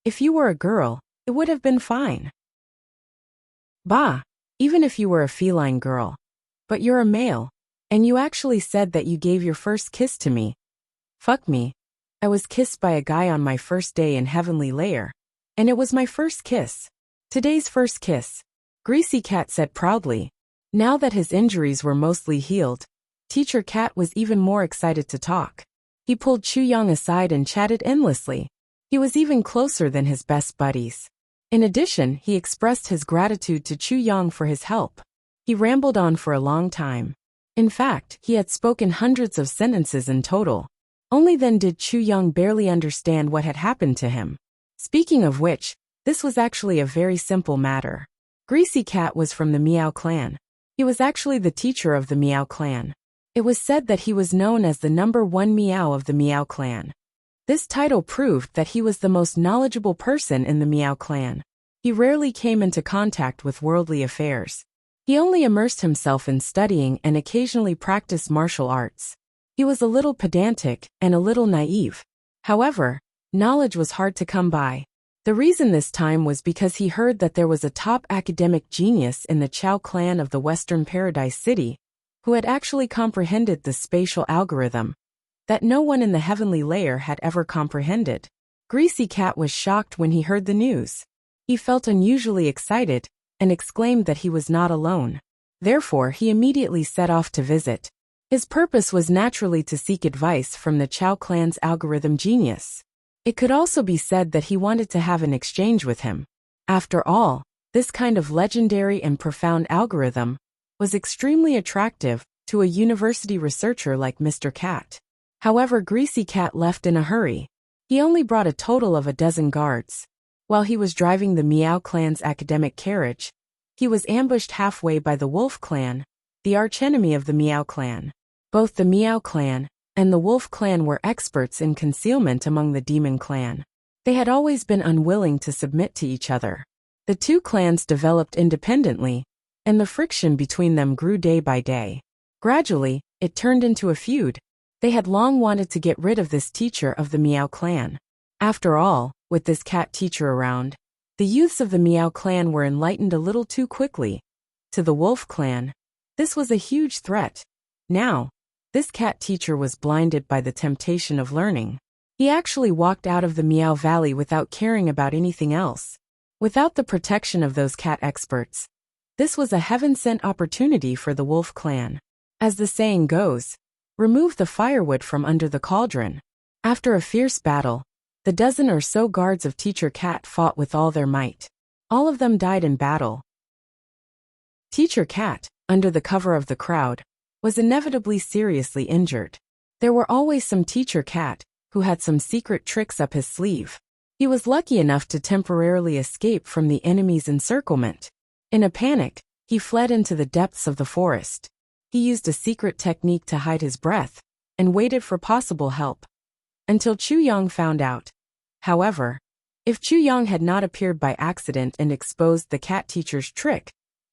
If you were a girl, it would have been fine. Bah, even if you were a feline girl. But you're a male, and you actually said that you gave your first kiss to me. Fuck me. I was kissed by a guy on my first day in Heavenly Layer, and it was my first kiss. Today's first kiss, Greasy Cat said proudly. Now that his injuries were mostly healed, Teacher Cat was even more excited to talk. He pulled Chu Yang aside and chatted endlessly. He was even closer than his best buddies. In addition, he expressed his gratitude to Chu Yang for his help. He rambled on for a long time. In fact, he had spoken hundreds of sentences in total. Only then did Chu Yang barely understand what had happened to him. Speaking of which, this was actually a very simple matter. Greasy Cat was from the Meow clan. He was actually the teacher of the Meow clan. It was said that he was known as the #1 Meow of the Meow clan. This title proved that he was the most knowledgeable person in the Meow clan. He rarely came into contact with worldly affairs. He only immersed himself in studying and occasionally practiced martial arts. He was a little pedantic and a little naive. However, knowledge was hard to come by. The reason this time was because he heard that there was a top academic genius in the Chao clan of the Western Paradise City, who had actually comprehended the spatial algorithm that no one in the Heavenly Layer had ever comprehended. Greasy Cat was shocked when he heard the news. He felt unusually excited and exclaimed that he was not alone. Therefore, he immediately set off to visit. His purpose was naturally to seek advice from the Chao clan's algorithm genius. It could also be said that he wanted to have an exchange with him. After all, this kind of legendary and profound algorithm was extremely attractive to a university researcher like Mr. Cat. However, Greasy Cat left in a hurry. He only brought a total of 12 guards. While he was driving the Meow clan's academic carriage, he was ambushed halfway by the Wolf clan, the archenemy of the Meow clan. Both the Meow clan and the Wolf clan were experts in concealment among the Demon clan. They had always been unwilling to submit to each other. The two clans developed independently, and the friction between them grew day by day. Gradually, it turned into a feud. They had long wanted to get rid of this teacher of the Meow clan. After all, with this cat teacher around, the youths of the Meow clan were enlightened a little too quickly. To the Wolf clan, this was a huge threat. Now, this cat teacher was blinded by the temptation of learning. He actually walked out of the Meow Valley without caring about anything else. Without the protection of those cat experts, this was a heaven-sent opportunity for the Wolf clan. As the saying goes, remove the firewood from under the cauldron. After a fierce battle, the dozen or so guards of Teacher Cat fought with all their might. All of them died in battle. Teacher Cat, under the cover of the crowd, was inevitably seriously injured. There were always some Teacher Cat who had some secret tricks up his sleeve. He was lucky enough to temporarily escape from the enemy's encirclement. In a panic, he fled into the depths of the forest. He used a secret technique to hide his breath and waited for possible help until Chu Yang found out. However, if Chu Yang had not appeared by accident and exposed the cat teacher's trick,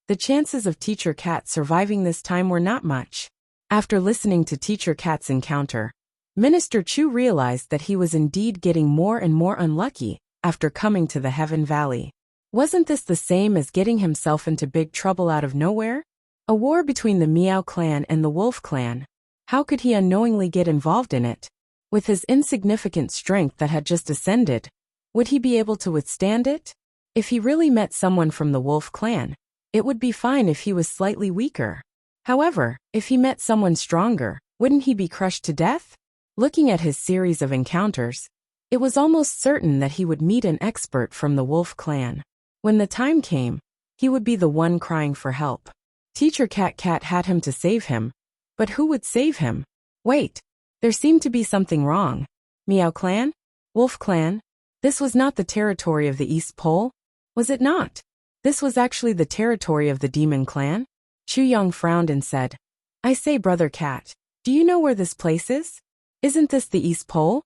the chances of Teacher Cat surviving this time were not much. After listening to Teacher Cat's encounter, Minister Chu realized that he was indeed getting more and more unlucky after coming to the Heaven Valley. Wasn't this the same as getting himself into big trouble out of nowhere? A war between the Meow clan and the Wolf clan. How could he unknowingly get involved in it? With his insignificant strength that had just ascended, would he be able to withstand it? If he really met someone from the Wolf clan, it would be fine if he was slightly weaker. However, if he met someone stronger, wouldn't he be crushed to death? Looking at his series of encounters, it was almost certain that he would meet an expert from the Wolf clan. When the time came, he would be the one crying for help. Teacher Cat had him to save him, but who would save him? Wait, there seemed to be something wrong. Meow clan? Wolf clan? This was not the territory of the East Pole, was it not? This was actually the territory of the Demon clan? Chu Yang frowned and said, I say, Brother Cat, do you know where this place is? Isn't this the East Pole?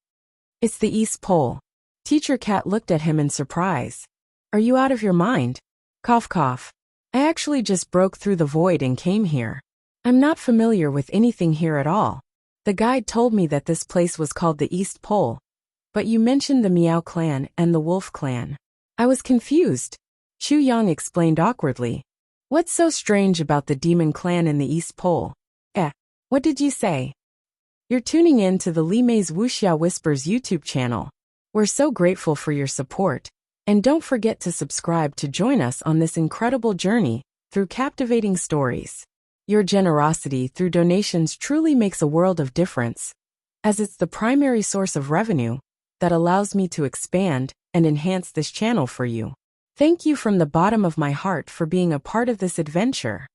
It's the East Pole. Teacher Cat looked at him in surprise. Are you out of your mind? Cough cough. I actually just broke through the void and came here. I'm not familiar with anything here at all. The guide told me that this place was called the East Pole. But you mentioned the Meow clan and the Wolf clan. I was confused. Chu Yang explained awkwardly. What's so strange about the Demon clan in the East Pole? What did you say? You're tuning in to the Li Mei's Wuxia Whispers YouTube channel. We're so grateful for your support. And don't forget to subscribe to join us on this incredible journey through captivating stories. Your generosity through donations truly makes a world of difference, as it's the primary source of revenue that allows me to expand and enhance this channel for you. Thank you from the bottom of my heart for being a part of this adventure.